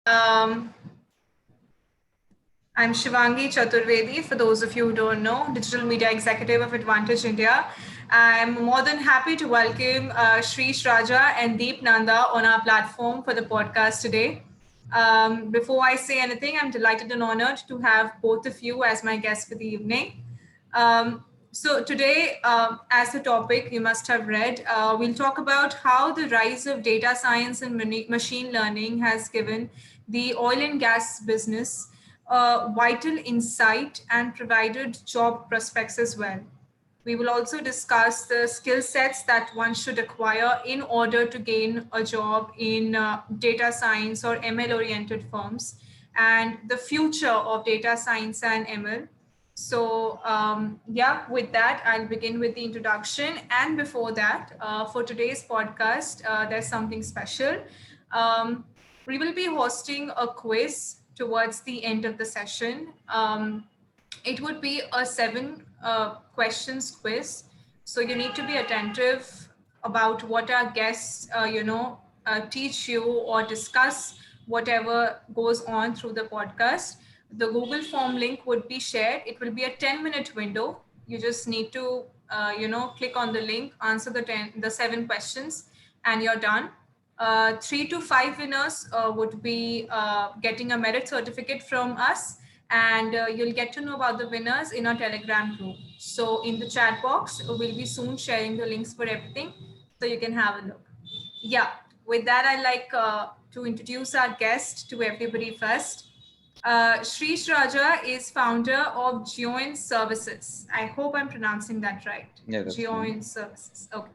Um, I'm Shivangi Chaturvedi, for those of you who don't know, Digital Media Executive of Advantage India. I'm more than happy to welcome Shrish Raja and Deep Nanda on our platform for the podcast today. Before I say anything, I'm delighted and honored to have both of you as my guests for the evening. So today, as the topic you must have read, we'll talk about how the rise of data science and machine learning has given the oil and gas business vital insight and provided job prospects as well. We will also discuss the skill sets that one should acquire in order to gain a job in data science or ML oriented firms and the future of data science and ML. So yeah, with that, I'll begin with the introduction. And before that, for today's podcast, there's something special. Um, we will be hosting a quiz towards the end of the session. It would be a seven questions quiz. So you need to be attentive about what our guests, teach you or discuss whatever goes on through the podcast. The Google form link would be shared. It will be a 10-minute window. You just need to, click on the link, answer the seven questions, and you're done. 3 to 5 winners would be getting a merit certificate from us, and you'll get to know about the winners in our Telegram group. So in the chat box, we'll be soon sharing the links for everything, so you can have a look. Yeah, with that, I'd like to introduce our guest to everybody first. Shrish Raja is founder of Geoin Services. I hope I'm pronouncing that right. Yeah, that's Geoin Services. Okay.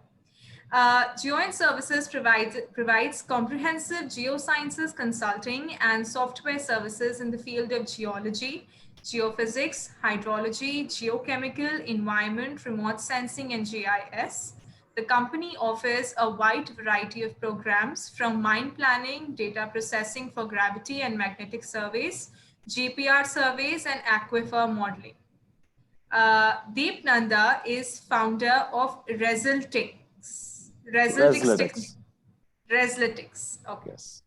Geoin Services provides comprehensive geosciences consulting and software services in the field of geology, geophysics, hydrology, geochemical, environment, remote sensing, and GIS. The company offers a wide variety of programs from mine planning, data processing for gravity and magnetic surveys, GPR surveys, and aquifer modeling. Deep Nanda is founder of Reslytics. Reslytics. Okay. Yes.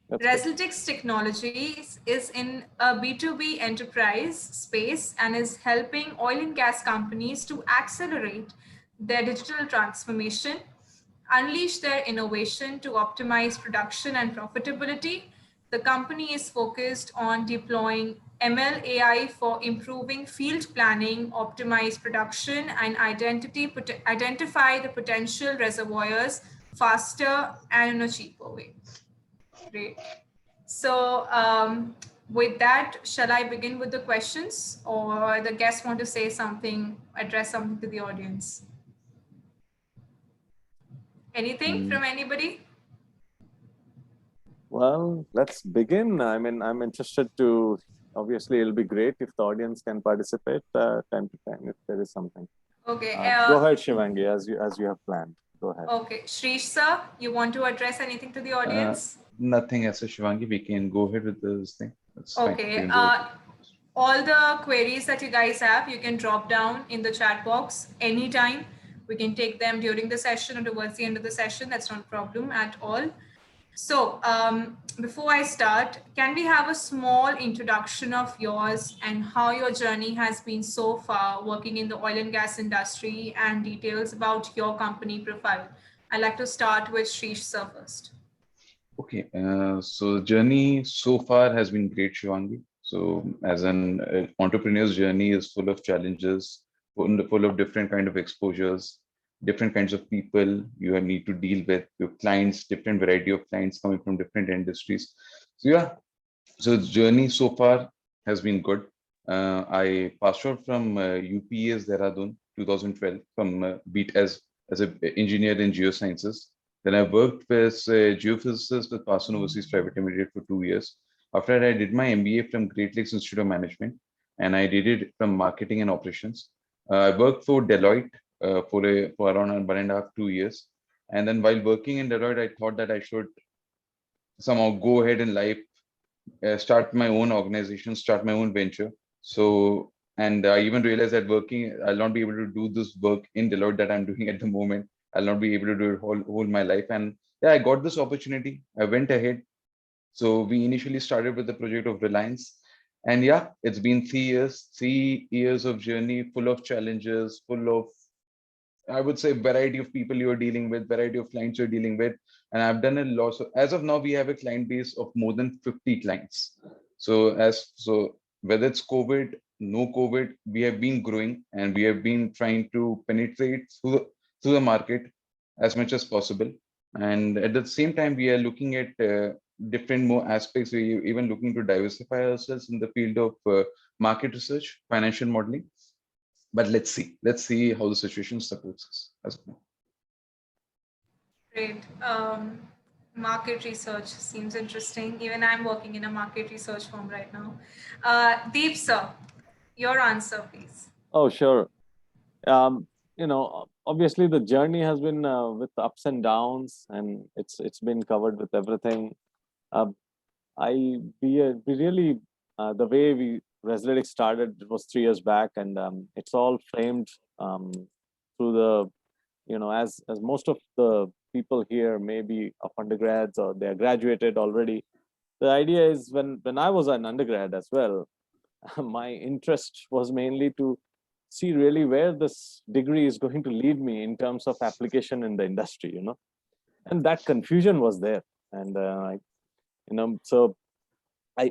Reslytics Technologies is in a B2B enterprise space and is helping oil and gas companies to accelerate their digital transformation, unleash their innovation to optimize production and profitability. The company is focused on deploying ML AI for improving field planning, optimize production, and identify the potential reservoirs faster and in a cheaper way. Great. So with that, shall I begin with the questions, or the guests want to say something, address something to the audience? Anything from anybody? Well, let's begin. I mean, I'm interested to, obviously, it'll be great if the audience can participate time to time if there is something. Okay. Go ahead, Shivangi, as you have planned. Go ahead. Okay. Shrish sir, you want to address anything to the audience? Nothing as a Shivangi. We can go ahead with this thing. That's okay. All the queries that you guys have, you can drop down in the chat box anytime. We can take them during the session or towards the end of the session. That's not a problem at all. So before I start, can we have a small introduction of yours and how your journey has been so far working in the oil and gas industry and details about your company profile? I'd like to start with Shrish sir first. Okay, so the journey so far has been great, Shivangi. So as an entrepreneur's journey is full of challenges, full of different kind of exposures, different kinds of people you need to deal with, your clients, different variety of clients coming from different industries. So yeah, so the journey so far has been good. I passed out from UPS Dehradun 2012 from BEAT as an engineer in geosciences. Then I worked as a geophysicist with Parsons Overseas Private Limited for 2 years. After that, I did my MBA from Great Lakes Institute of Management, and I did it from marketing and operations. I worked for Deloitte for around 1.5 to 2 years. And then while working in Deloitte, I thought that I should somehow go ahead in life, start my own organization, start my own venture. So, and I even realized that I'll not be able to do this work in Deloitte that I'm doing at the moment. I'll not be able to do it whole my life. And yeah, I got this opportunity. I went ahead, So we initially started with the project of Reliance. And yeah, it's been 3 years, 3 years of journey full of challenges, full of, I would say, variety of people you're dealing with, variety of clients you're dealing with. And I've done a lot. So as of now, we have a client base of more than 50 clients. So whether it's COVID, no COVID, we have been growing and we have been trying to penetrate through the market as much as possible. And at the same time, we are looking at different more aspects. We even looking to diversify ourselves in the field of market research, financial modeling. But let's see how the situation supports us as of now. Great. Market research seems interesting. Even I'm working in a market research firm right now. Deep, sir, your answer, please. Oh, sure. Obviously the journey has been with ups and downs, and it's been covered with everything. We really the way we Reslytics started, it was 3 years back, and it's all framed through the, as most of the people here may be of undergrads or they are graduated already. The idea is when I was an undergrad as well, my interest was mainly to see really where this degree is going to lead me in terms of application in the industry, and that confusion was there. And so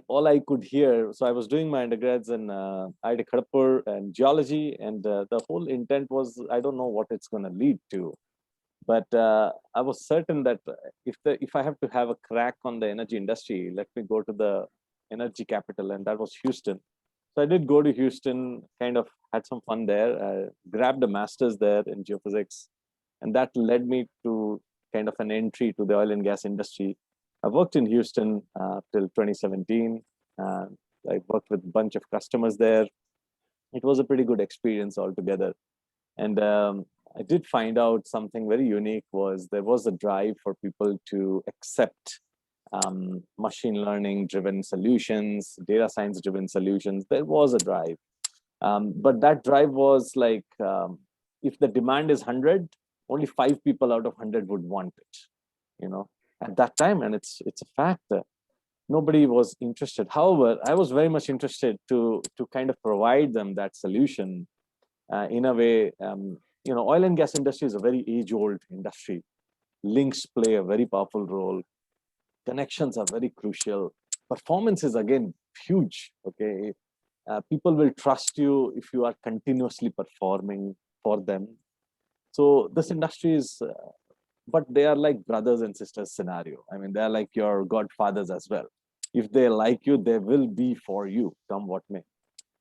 all I could hear, so I was doing my undergrads in IIT Kharagpur and geology, and the whole intent was, I don't know what it's going to lead to, but I was certain that if I have to have a crack on the energy industry, let me go to the energy capital, and that was Houston. So I did go to Houston, kind of had some fun there, grabbed a master's there in geophysics, and that led me to kind of an entry to the oil and gas industry. I worked in Houston till 2017. I worked with a bunch of customers there. It was a pretty good experience altogether. And I did find out something very unique was there was a drive for people to accept machine learning driven solutions, data science driven solutions. There was a drive. But that drive was like, if the demand is 100, only 5 people out of 100 would want it, at that time. And it's a fact that nobody was interested. However, I was very much interested to kind of provide them that solution in a way. Oil and gas industry is a very age-old industry. Links play a very powerful role. Connections are very crucial. Performance is again huge. Okay, people will trust you if you are continuously performing for them. So this industry is, but they are like brothers and sisters scenario. I mean, they're like your godfathers as well. If they like you, they will be for you, come what may.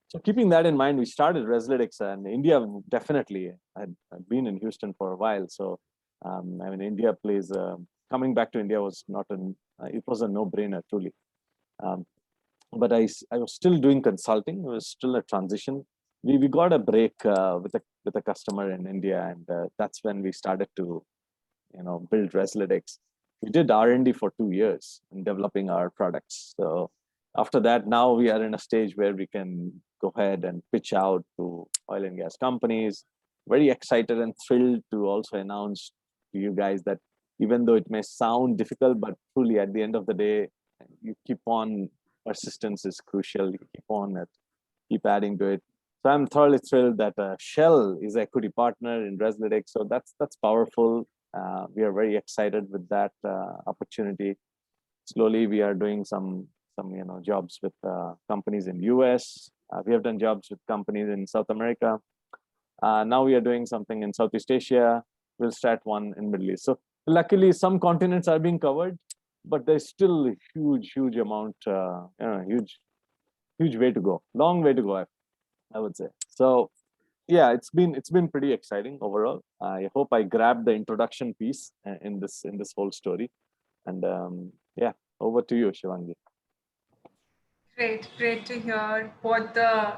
So keeping that in mind, we started Reslytics, and India definitely. I'd been in Houston for a while, so India plays. Coming back to India was not it was a no-brainer truly. But I was still doing consulting. It was still a transition. We got a break with a customer in India, and that's when we started to build Reslytics. We did R&D for 2 years in developing our products. So after that, now we are in a stage where we can go ahead and pitch out to oil and gas companies. Very excited and thrilled to also announce to you guys that even though it may sound difficult, but truly at the end of the day, you keep on, persistence is crucial. You keep adding to it. So I'm thoroughly thrilled that Shell is equity partner in Reslytics. So that's powerful. We are very excited with that opportunity. Slowly, we are doing some jobs with companies in US. We have done jobs with companies in South America. Now we are doing something in Southeast Asia. We'll start one in Middle East. So luckily, some continents are being covered, but there's still a huge amount, huge way to go. Long way to go, I would say. So yeah, it's been pretty exciting overall. I hope I grabbed the introduction piece in this whole story. And yeah, over to you, Shivangi. Great to hear what the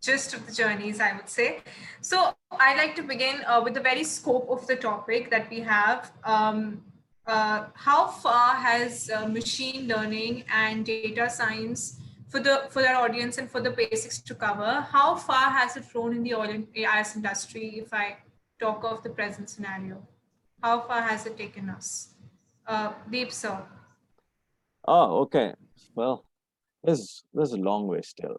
gist of the journeys, I would say. So I'd like to begin with the very scope of the topic that we have. How far has machine learning and data science, for our audience and for the basics to cover, how far has it grown in the oil and gas industry? If I talk of the present scenario, how far has it taken us? Deep, sir. Oh, okay. Well, there's a long way still.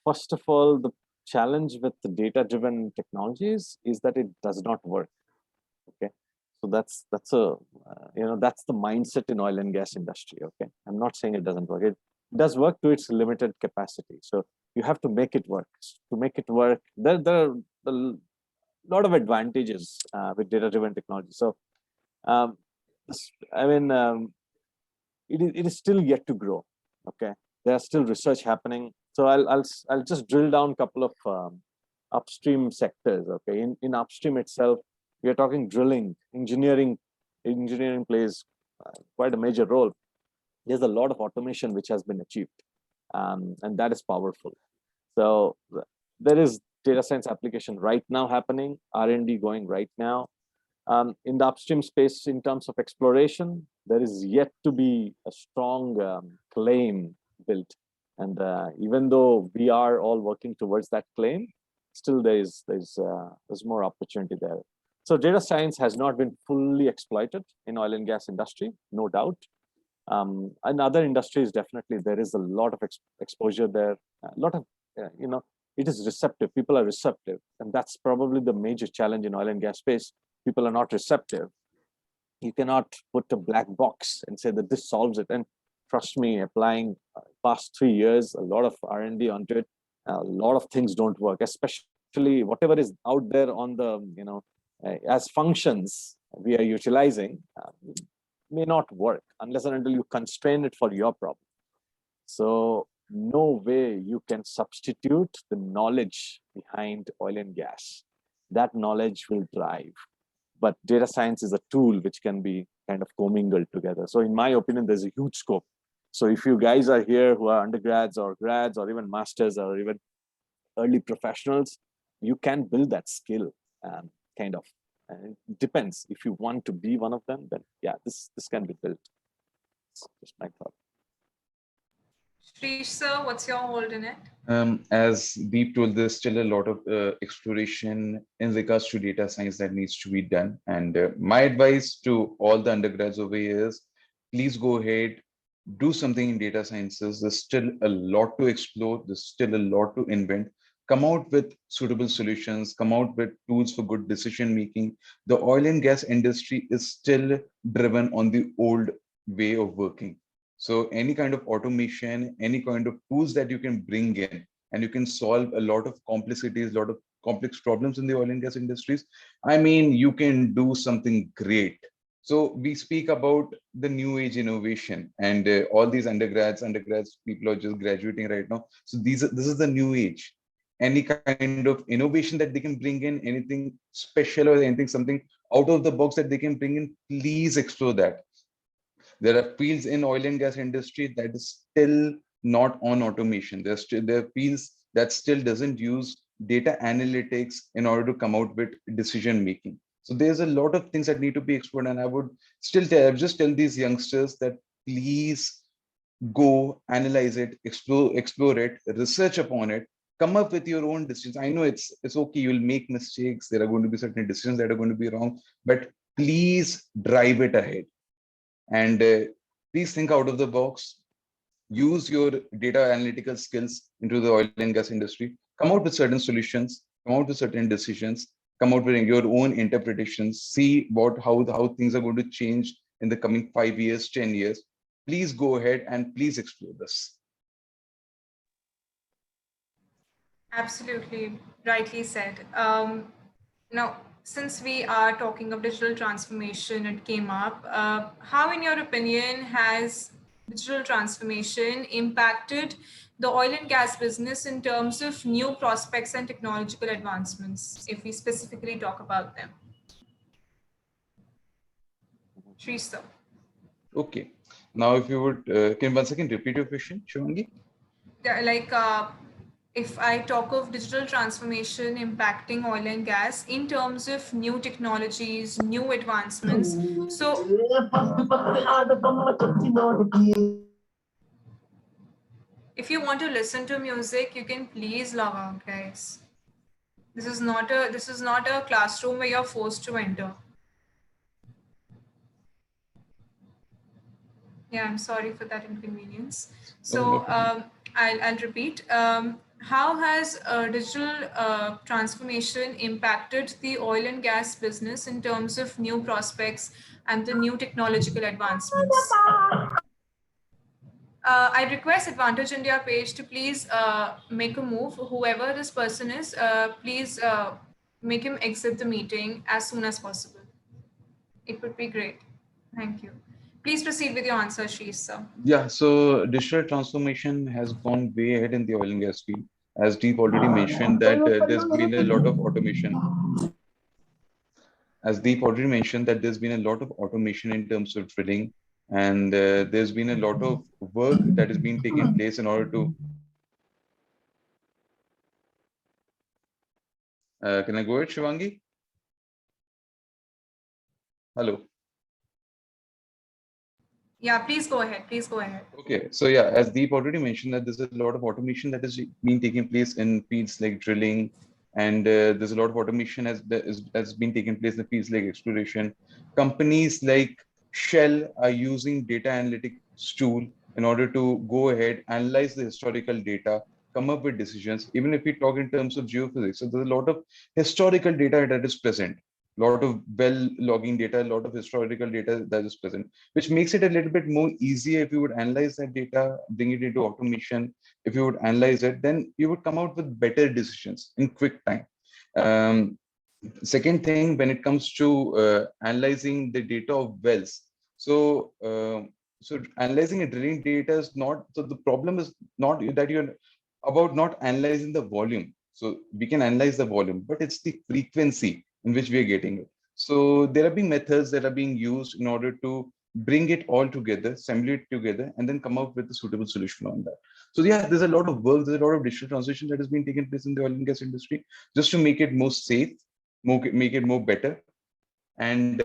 First of all, the challenge with the data-driven technologies is that it does not work. Okay, so that's the mindset in oil and gas industry. Okay, I'm not saying it doesn't work. It does work to its limited capacity. So you have to make it work. To make it work, there are a lot of advantages with data-driven technology. So um, I mean, it is still yet to grow. Okay, there's still research happening. So I'll just drill down a couple of upstream sectors. Okay, in upstream itself, we are talking drilling, engineering. Engineering plays quite a major role. There's a lot of automation which has been achieved, and that is powerful. So there is data science application right now happening, R&D going right now. In the upstream space, in terms of exploration, there is yet to be a strong claim built. And even though we are all working towards that claim, still there's more opportunity there. So data science has not been fully exploited in oil and gas industry, no doubt. In other industries, definitely there is a lot of exposure there. A lot of it is receptive. People are receptive, and that's probably the major challenge in oil and gas space. People are not receptive. You cannot put a black box and say that this solves it. And trust me, applying past 3 years, a lot of R&D onto it, a lot of things don't work, especially whatever is out there on the, as functions we are utilizing may not work unless and until you constrain it for your problem. So no way you can substitute the knowledge behind oil and gas. That knowledge will drive. But data science is a tool which can be kind of commingled together. So in my opinion, there's a huge scope. So if you guys are here who are undergrads or grads or even masters or even early professionals, you can build that skill kind of. And it depends. If you want to be one of them, then yeah, this can be built. It's just my thought. Shrish sir, what's your hold in it? As Deep told, there's still a lot of exploration in regards to data science that needs to be done. And my advice to all the undergrads over here is, please go ahead, do something in data sciences. There's still a lot to explore. There's still a lot to invent. Come out with suitable solutions, come out with tools for good decision making. The oil and gas industry is still driven on the old way of working. So any kind of automation, any kind of tools that you can bring in, and you can solve a lot of complexities, a lot of complex problems in the oil and gas industries, I mean, you can do something great. So we speak about the new age innovation, and all these undergrads, people are just graduating right now. So this is the new age. Any kind of innovation that they can bring in, anything special or anything, something out of the box that they can bring in, please explore that. There are fields in oil and gas industry that is still not on automation. There are fields that still doesn't use data analytics in order to come out with decision making. So there's a lot of things that need to be explored. And I would still just tell these youngsters that please go analyze it, explore it, research upon it, come up with your own decisions. I know it's okay, you'll make mistakes. There are going to be certain decisions that are going to be wrong, but please drive it ahead. And please think out of the box. Use your data analytical skills into the oil and gas industry. Come out with certain solutions, come out with certain decisions, come out with your own interpretations, see how things are going to change in the coming 5 years, 10 years. Please go ahead and please explore this. Absolutely, rightly said. Now, since we are talking of digital transformation, it came up. How, in your opinion, has digital transformation impacted the oil and gas business in terms of new prospects and technological advancements, if we specifically talk about them? Shrish sir. Okay. Now, if you would, can once again repeat your question, Shivangi? Yeah, if I talk of digital transformation impacting oil and gas in terms of new technologies, new advancements. So if you want to listen to music, you can please log out, guys. This is not a classroom where you're forced to enter. Yeah, I'm sorry for that inconvenience. Oh, no So problem. I'll repeat. How has digital transformation impacted the oil and gas business in terms of new prospects and the new technological advancements? I request Advantage India page to please make a move. Whoever this person is, please make him exit the meeting as soon as possible. It would be great. Thank you. Please proceed with your answer, Sheesh, sir. Yeah, so digital transformation has gone way ahead in the oil and gas field. As Deep already mentioned that there's been a lot of automation. As Deep already mentioned that there's been a lot of automation in terms of drilling, and there's been a lot of work that is being taken place in order to. Can I go ahead, Shivangi? Hello. Yeah, please go ahead. Please go ahead. Okay, so yeah, as Deep already mentioned that there's a lot of automation that is being taking place in fields like drilling, and there's a lot of automation has been taking place in fields like exploration. Companies like Shell are using data analytics tool in order to go ahead, analyze the historical data, come up with decisions. Even if we talk in terms of geophysics, so there's a lot of historical data that is present, a lot of well logging data, a lot of historical data that is present, which makes it a little bit more easier. If you would analyze that data, bring it into automation, if you would analyze it, then you would come out with better decisions in quick time. Um, Second thing, when it comes to analyzing the data of wells, so so analyzing and drilling data is not, so the problem is not that you're about not analyzing the volume. So we can analyze the volume, but it's the frequency in which we are getting it. So there are being methods that are being used in order to bring it all together, assemble it together, and then come up with a suitable solution on that. So yeah, there's a lot of work, there's a lot of digital transition that has been taking place in the oil and gas industry just to make it more safe, make it more better, and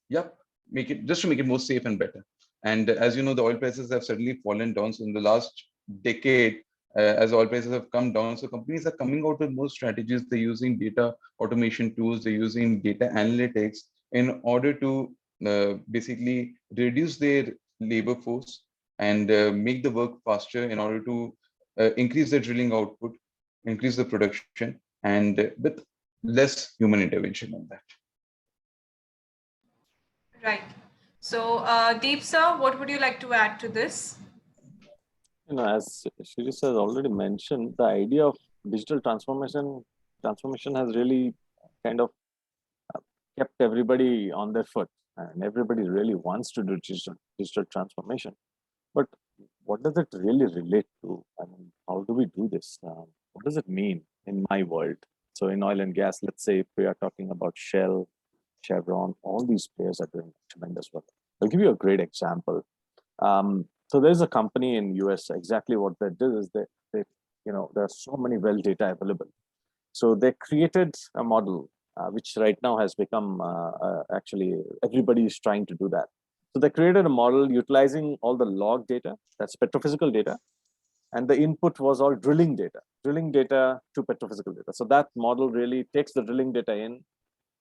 yep, make it just to make it more safe and better. And as you know, the oil prices have suddenly fallen down. So in the last decade, as oil prices have come down, so companies are coming out with more strategies. They're using data automation tools, they're using data analytics in order to basically reduce their labor force and make the work faster in order to increase the drilling output, increase the production, and with less human intervention on that. Right. So, Deep, sir, what would you like to add to this? As Shiris has already mentioned, the idea of digital transformation has really kind of kept everybody on their foot, and everybody really wants to do digital transformation. But what does it really relate to? I mean, how do we do this? What does it mean in my world? So in oil and gas, let's say if we are talking about Shell, Chevron, all these players are doing tremendous work. I'll give you a great example. So there's a company in US. Exactly what they did is they there are so many well data available. So they created a model which right now has become actually everybody is trying to do that. So they created a model utilizing all the log data, that's petrophysical data, and the input was all drilling data to petrophysical data. So that model really takes the drilling data in,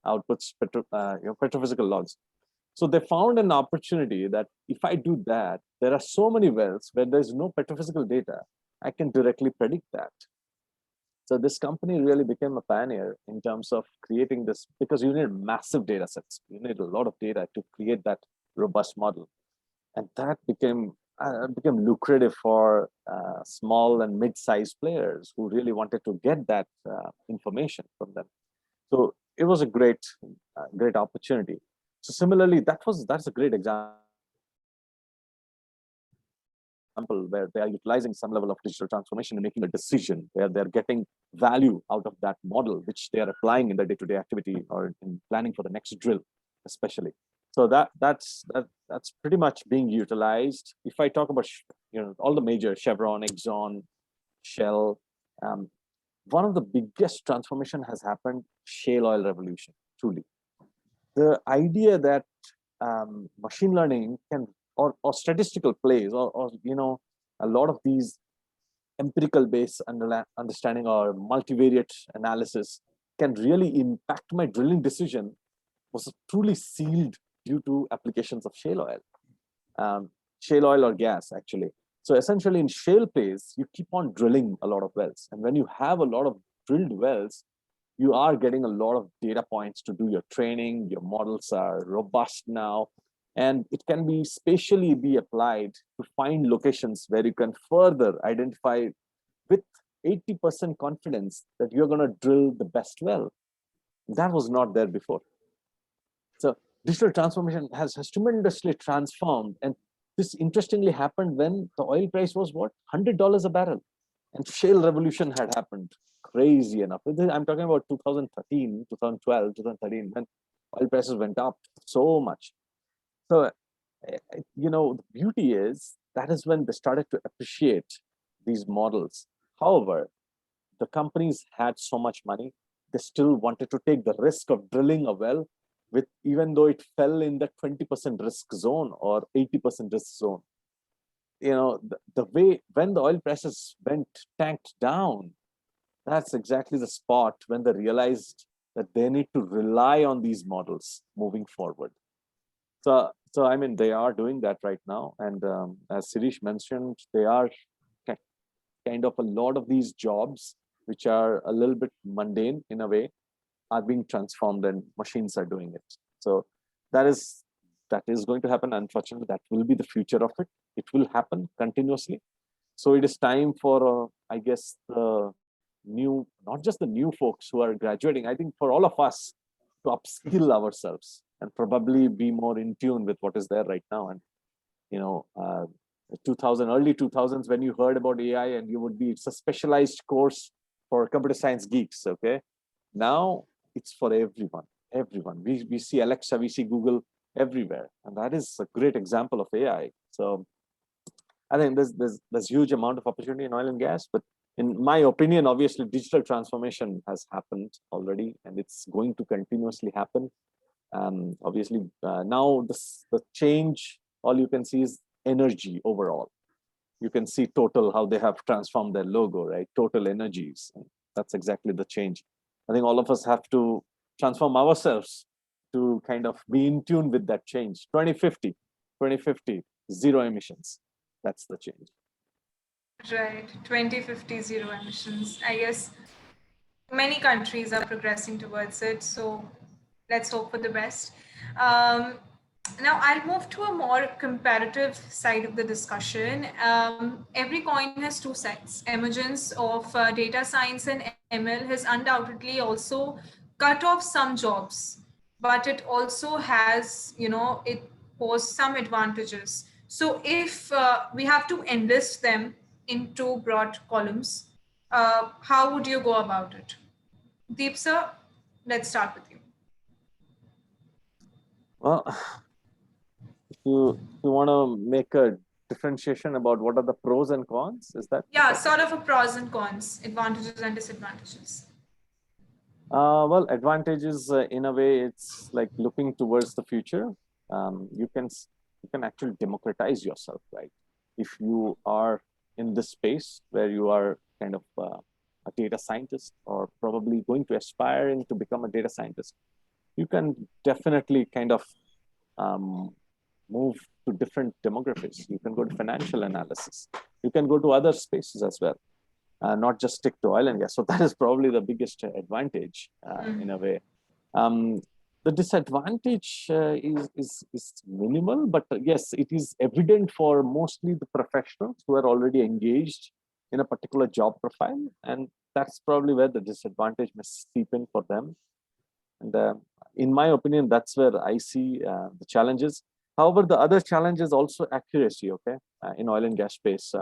outputs petrophysical logs. So they found an opportunity that if I do that, there are so many wells where there's no petrophysical data, I can directly predict that. So this company really became a pioneer in terms of creating this, because you need massive data sets. You need a lot of data to create that robust model. And that became lucrative for small and mid-sized players who really wanted to get that information from them. So it was a great opportunity. So similarly, that's a great example where they are utilizing some level of digital transformation and making a decision where they're getting value out of that model, which they are applying in their day-to-day activity or in planning for the next drill, especially. So that's pretty much being utilized. If I talk about all the major Chevron, Exxon, Shell, one of the biggest transformation has happened, shale oil revolution. Truly, the idea that machine learning can or statistical plays or a lot of these empirical based understanding or multivariate analysis can really impact my drilling decision was truly sealed due to applications of shale oil. shale oil or gas, actually. So essentially in shale plays, you keep on drilling a lot of wells. And when you have a lot of drilled wells, you are getting a lot of data points to do your training. Your models are robust now, and it can be spatially be applied to find locations where you can further identify with 80% confidence that you're going to drill the best well. That was not there before. So digital transformation has tremendously transformed. And this interestingly happened when the oil price was what? $100 a barrel. And shale revolution had happened. Crazy enough. I'm talking about 2013, 2012, 2013, when oil prices went up so much. So, the beauty is that is when they started to appreciate these models. However, the companies had so much money, they still wanted to take the risk of drilling a well, with even though it fell in the 20% risk zone or 80% risk zone. The way when the oil prices tanked down, that's exactly the spot when they realized that they need to rely on these models moving forward. So I mean, they are doing that right now. And as Sirish mentioned, they are kind of a lot of these jobs, which are a little bit mundane in a way, are being transformed and machines are doing it. So that is going to happen. Unfortunately, that will be the future of it. It will happen continuously. So it is time for, I guess, the new, not just the new folks who are graduating, I think for all of us to upskill ourselves and probably be more in tune with what is there right now. And, early 2000s, when you heard about AI, and you would be, it's a specialized course for computer science geeks, okay? Now it's for everyone. We see Alexa, we see Google everywhere. And that is a great example of AI. So I think there's huge amount of opportunity in oil and gas, but in my opinion, obviously digital transformation has happened already, and it's going to continuously happen. Obviously, now the change, all you can see is energy overall. You can see Total, how they have transformed their logo, right? Total Energies. And that's exactly the change. I think all of us have to transform ourselves to kind of be in tune with that change. 2050, zero emissions. That's the change. Right, 2050 zero emissions. I guess many countries are progressing towards it, so let's hope for the best. Um, Now, I'll move to a more comparative side of the discussion. Every coin has two sides. Emergence of data science and ML has undoubtedly also cut off some jobs, but it also has, it poses some advantages. So if we have to enlist them into broad columns, how would you go about it? Deep sir, let's start with you. Well, if you want to make a differentiation about what are the pros and cons, is that? Yeah, sort of a pros and cons, advantages and disadvantages. Well, advantages in a way, it's like looking towards the future. You can actually democratize yourself, right? If you are in this space where you are kind of a data scientist, or probably going to aspiring to become a data scientist, you can definitely kind of move to different demographics. You can go to financial analysis. You can go to other spaces as well. Not just stick to oil and gas. So that is probably the biggest advantage in a way. The disadvantage is minimal, but yes, it is evident for mostly the professionals who are already engaged in a particular job profile, and that's probably where the disadvantage may seep in for them. And in my opinion, that's where I see the challenges. However, the other challenge is also accuracy. Okay, in oil and gas space.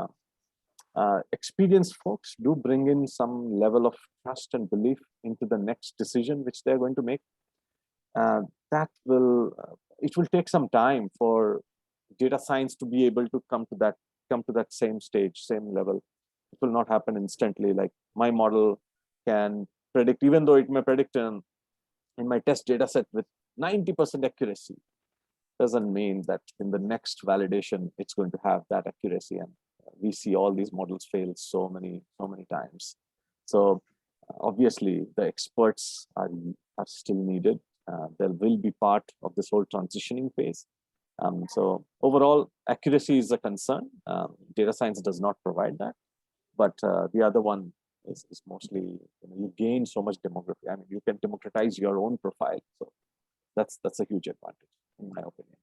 Experienced folks do bring in some level of trust and belief into the next decision which they're going to make. That will it will take some time for data science to be able to come to that same stage, same level. It will not happen instantly. Like my model can predict, even though it may predict in my test data set with 90% accuracy, doesn't mean that in the next validation it's going to have that accuracy. And we see all these models fail so many times. So obviously the experts are still needed. They will be part of this whole transitioning phase. So overall, accuracy is a concern. Data science does not provide that, but the other one is mostly, you gain so much demography. I mean, you can democratize your own profile. So that's a huge advantage, in my opinion.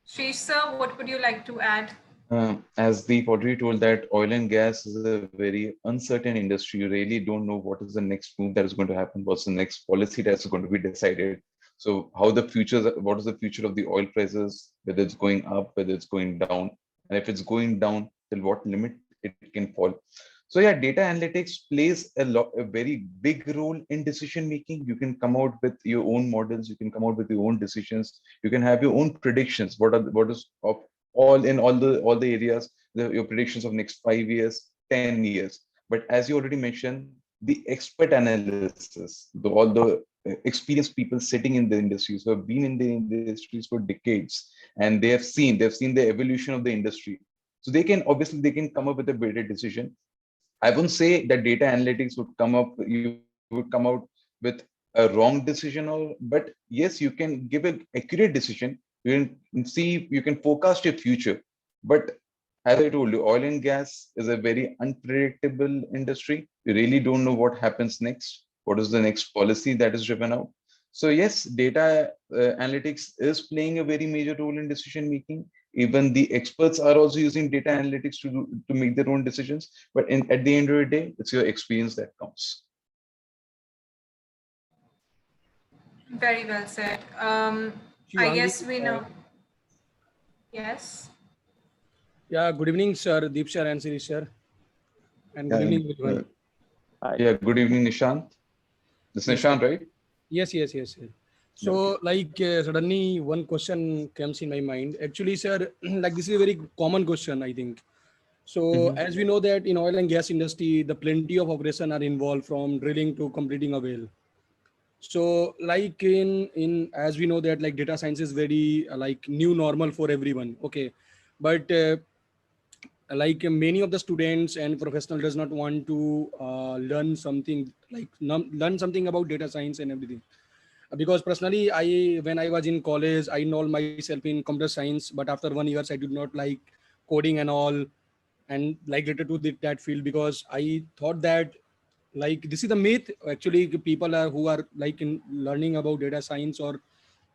Sheesh sir, what would you like to add? As the already told that oil and gas is a very uncertain industry. You really don't know what is the next move that is going to happen, what's the next policy that's going to be decided. So what is the future of the oil prices, whether it's going up, whether it's going down, and if it's going down, till what limit it can fall. So yeah, data analytics plays a very big role in decision making. You can come out with your own models, you can come out with your own decisions, you can have your own predictions. What is of all the areas, your predictions of next 5 years, 10 years. But as you already mentioned, the expert analysis, all the experienced people sitting in the industries who have been in the industries for decades, and they've seen the evolution of the industry. So they can come up with a better decision. I wouldn't say that data analytics you would come out with a wrong decision, but yes, you can give an accurate decision. You can forecast your future. But as I told you, oil and gas is a very unpredictable industry. You really don't know what happens next. What is the next policy that is driven out? So yes, data analytics is playing a very major role in decision making. Even the experts are also using data analytics to make their own decisions. But at the end of the day, it's your experience that counts. Very well said. I guess we know. Yes. Yeah, good evening, sir, Deep sir and Siri sir. And good evening, everyone. Yeah, good evening, Nishant. This is Nishant, right? Yes. So, suddenly one question comes in my mind. Actually, sir, like this is a very common question, I think. So, as we know that in oil and gas industry, the plenty of operation are involved from drilling to completing a well. So, like in as we know that like data science is very like new normal for everyone. Okay, but like many of the students and professional does not want to learn something like learn something about data science and everything, because personally when I was in college I enrolled myself in computer science, but after 1 year I did not like coding and all, and like related to that field, because I thought that like this is the myth. Actually people are who are like in learning about data science or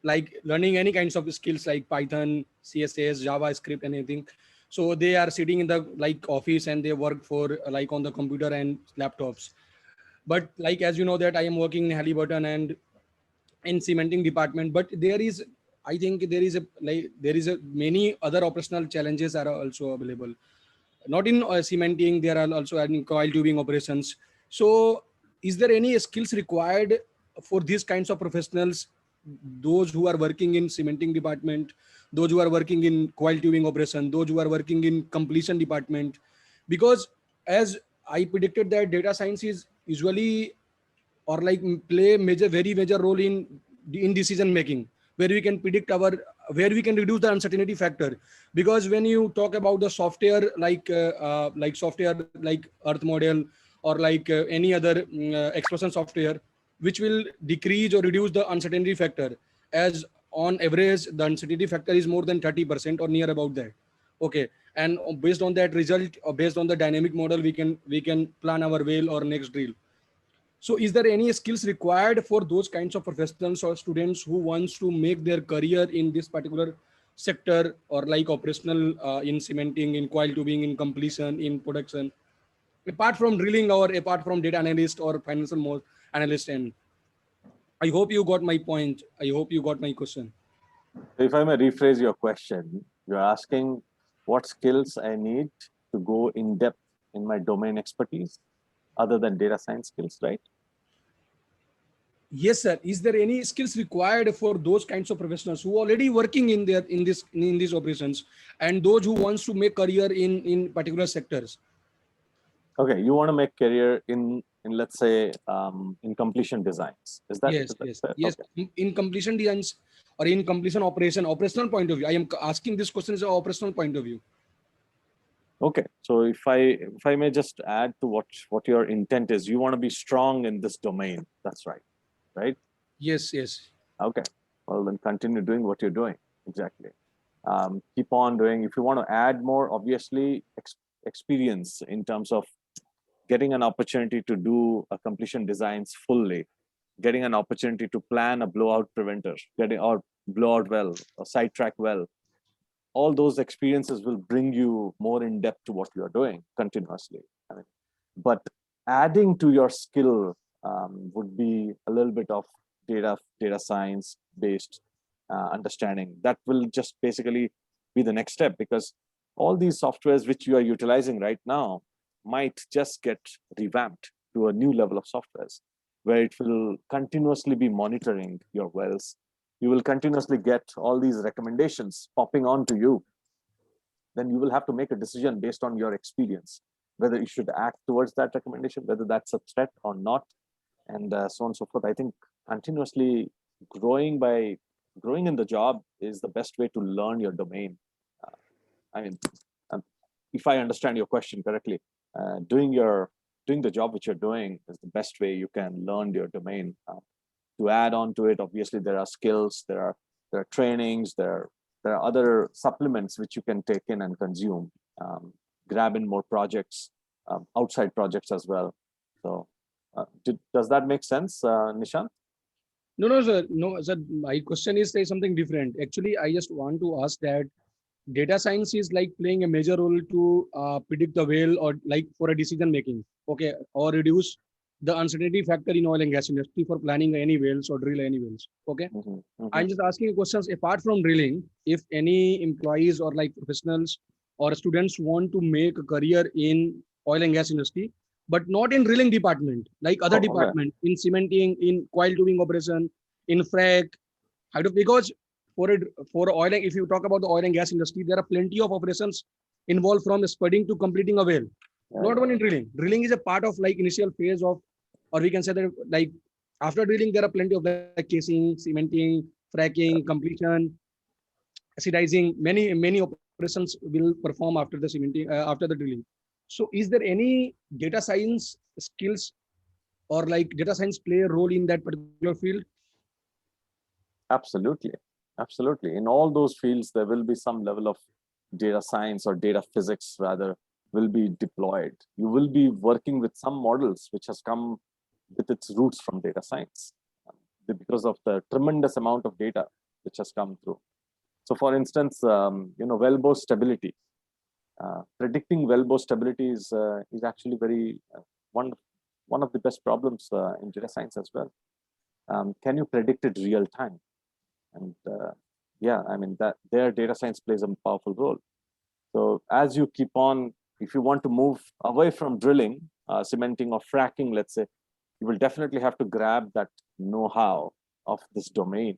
like learning any kinds of skills like Python, CSS, JavaScript, anything. So they are sitting in the like office and they work for like on the computer and laptops. But like as you know that I am working in Halliburton and in cementing department, but there is, I think there is a many other operational challenges are also available. Not in cementing, there are also in coil tubing operations. So is there any skills required for these kinds of professionals, those who are working in cementing department, those who are working in coil tubing operation, those who are working in completion department? Because as I predicted that data science is usually or like play very major role in decision making, where we can predict our, where we can reduce the uncertainty factor. Because when you talk about the software like software like earth model or like any other expression software, which will decrease or reduce the uncertainty factor, as on average the uncertainty factor is more than 30% or near about that. Okay, and based on that result or based on the dynamic model, we can plan our well or next drill. So is there any skills required for those kinds of professionals or students who wants to make their career in this particular sector, or like operational in cementing, in coil tubing, in completion, in production, apart from drilling or apart from data analyst or financial analyst? And I hope you got my point. I hope you got my question. If I may rephrase your question, you're asking what skills I need to go in depth in my domain expertise other than data science skills, right? Yes, sir. Is there any skills required for those kinds of professionals who are already working in these operations, and those who wants to make career in particular sectors? Okay, you want to make career in let's say in completion designs. Is that Yes, is that yes, fair? yes. Okay. In completion designs or in completion operational point of view. I am asking this question as an operational point of view. Okay, so if I may just add to what your intent is, you want to be strong in this domain. That's right, right? Yes, yes. Okay, well then continue doing what you're doing. exactly. Keep on doing. If you want to add more, obviously, experience in terms of getting an opportunity to do a completion designs fully, getting an opportunity to plan a blowout preventer, getting or blowout well, or sidetrack well. All those experiences will bring you more in depth to what you are doing continuously. I mean, but adding to your skill would be a little bit of data science based understanding. That will just basically be the next step, because all these softwares which you are utilizing right now might just get revamped to a new level of softwares where it will continuously be monitoring your wells. You will continuously get all these recommendations popping onto you. Then you will have to make a decision based on your experience, whether you should act towards that recommendation, whether that's a threat or not, and so on and so forth. I think continuously growing in the job is the best way to learn your domain. I mean, if I understand your question correctly, doing the job which you're doing is the best way you can learn your domain. To add on to it, obviously there are skills, there are trainings, there are other supplements which you can take in and consume. Grab in more projects, outside projects as well. So, does that make sense, Nishant? No, sir. No, sir. My question is something different. Actually, I just want to ask that data science is like playing a major role to predict the whale or like for a decision making, okay, or reduce the uncertainty factor in oil and gas industry for planning any wells or drill any wells. Okay, I'm just asking questions apart from drilling. If any employees or like professionals or students want to make a career in oil and gas industry, but not in drilling department, like other department, in cementing, in coil tubing operation, in frac, because for oil and if you talk about the oil and gas industry, there are plenty of operations involved from spudding to completing a well. Not only drilling. Drilling is a part of like initial phase of, or we can say that like after drilling, there are plenty of like casing, cementing, fracking, completion, acidizing. Many operations will perform after the cementing, after the drilling. So, is there any data science skills or like data science play a role in that particular field? Absolutely. Absolutely. In all those fields, there will be some level of data science or data physics rather will be deployed. You will be working with some models which has come with its roots from data science because of the tremendous amount of data which has come through. So for instance, wellbore stability. Predicting wellbore stability is actually very one of the best problems in data science as well. Can you predict it real time? And I mean that their data science plays a powerful role. So as you keep on, if you want to move away from drilling, cementing or fracking, let's say, you will definitely have to grab that know-how of this domain.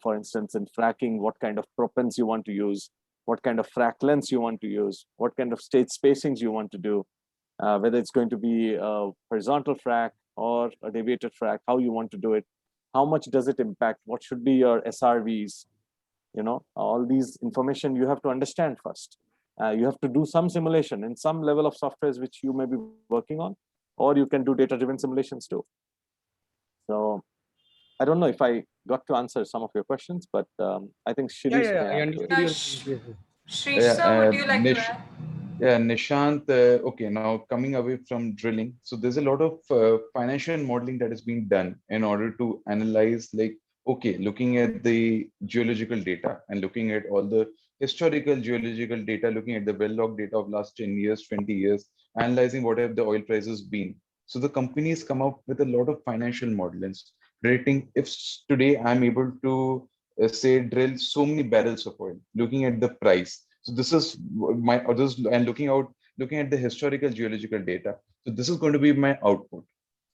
For instance, in fracking, what kind of propens you want to use, what kind of frac lengths you want to use, what kind of stage spacings you want to do, whether it's going to be a horizontal frac or a deviated frac, how you want to do it, how much does it impact, what should be your SRVs, all these information you have to understand first. You have to do some simulation in some level of softwares which you may be working on, or you can do data-driven simulations too. So I don't know if I got to answer some of your questions, but I think Shirish may answer. Shrish, sir, would you like to add? Yeah, Nishant, okay, now coming away from drilling. So there's a lot of financial modeling that is being done in order to analyze, like, okay, looking at the geological data and looking at all the historical geological data, looking at the well log data of last 10 years, 20 years, analyzing what have the oil prices been. So the companies come up with a lot of financial models, predicting if today I'm able to say drill so many barrels of oil, looking at the price. So this is my others and looking at the historical geological data. So this is going to be my output.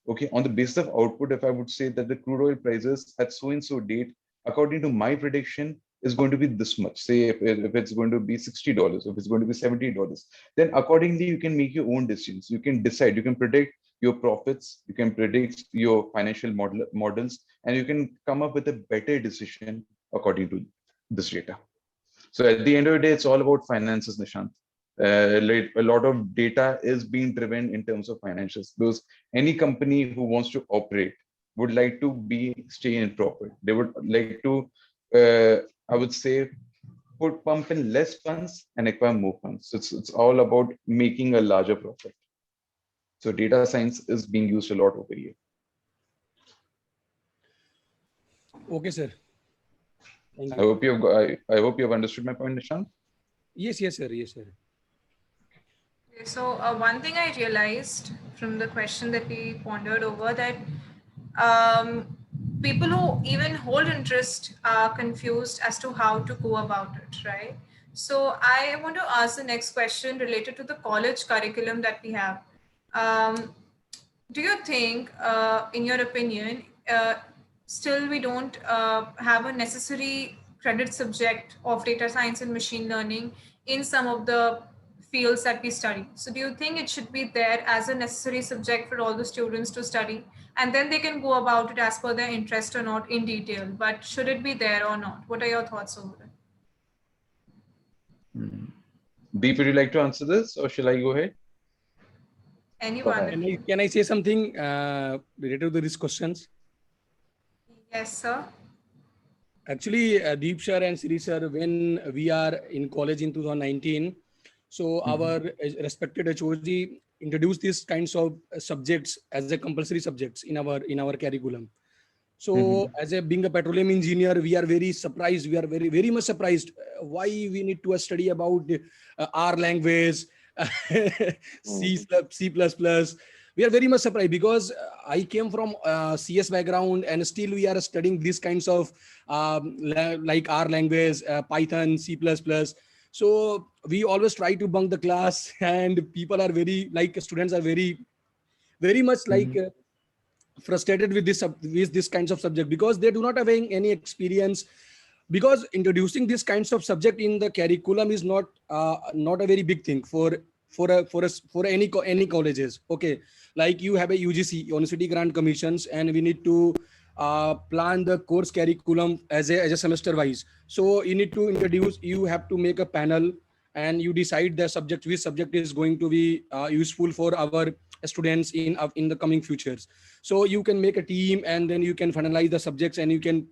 Okay, on the basis of output, if I would say that the crude oil prices at so and so date, according to my prediction, is going to be this much. Say if it's going to be $60, if it's going to be $70, then accordingly you can make your own decisions. You can decide. You can predict your profits. You can predict your financial models, and you can come up with a better decision according to this data. So at the end of the day, it's all about finances, Nishant. A lot of data is being driven in terms of financials, because any company who wants to operate would like to stay in profit. They would like to I would say, pump in less funds and acquire more funds. So it's all about making a larger profit. So data science is being used a lot over here. Okay, sir. Thank I you. hope I hope you have understood my point, Nishant. Yes, yes, sir. Yes, sir. Okay, so one thing I realized from the question that we pondered over, that people who even hold interest are confused as to how to go about it, right? So I want to ask the next question related to the college curriculum that we have. Um, do you think, in your opinion, still we don't have a necessary credit subject of data science and machine learning in some of the fields that we study? So do you think it should be there as a necessary subject for all the students to study, and then they can go about it as per their interest or not in detail? But should it be there or not? What are your thoughts over it? Deep, would you like to answer this, or shall I go ahead? Anyone? ahead. Can I say something related to these questions? Yes, sir. Actually, Deep sir and Siri sir, when we are in college in 2019, so our respected HOD introduced these kinds of subjects as a compulsory subjects in our curriculum. So as a being a petroleum engineer, we are very surprised. We are very much surprised why we need to study about R language, C++. We are very much surprised because I came from CS background, and still we are studying these kinds of like R language, Python, C++. So we always try to bunk the class, and people are very, like, students are very much like frustrated with this kinds of subject because they do not have any experience, because introducing these kinds of subject in the curriculum is not a very big thing for any colleges. Okay, like you have a UGC, University Grant Commissions, and we need to plan the course curriculum as a semester wise. So you need to introduce, you have to make a panel, and you decide the subject, which subject is going to be useful for our students in the coming futures. So you can make a team, and then you can finalize the subjects, and you can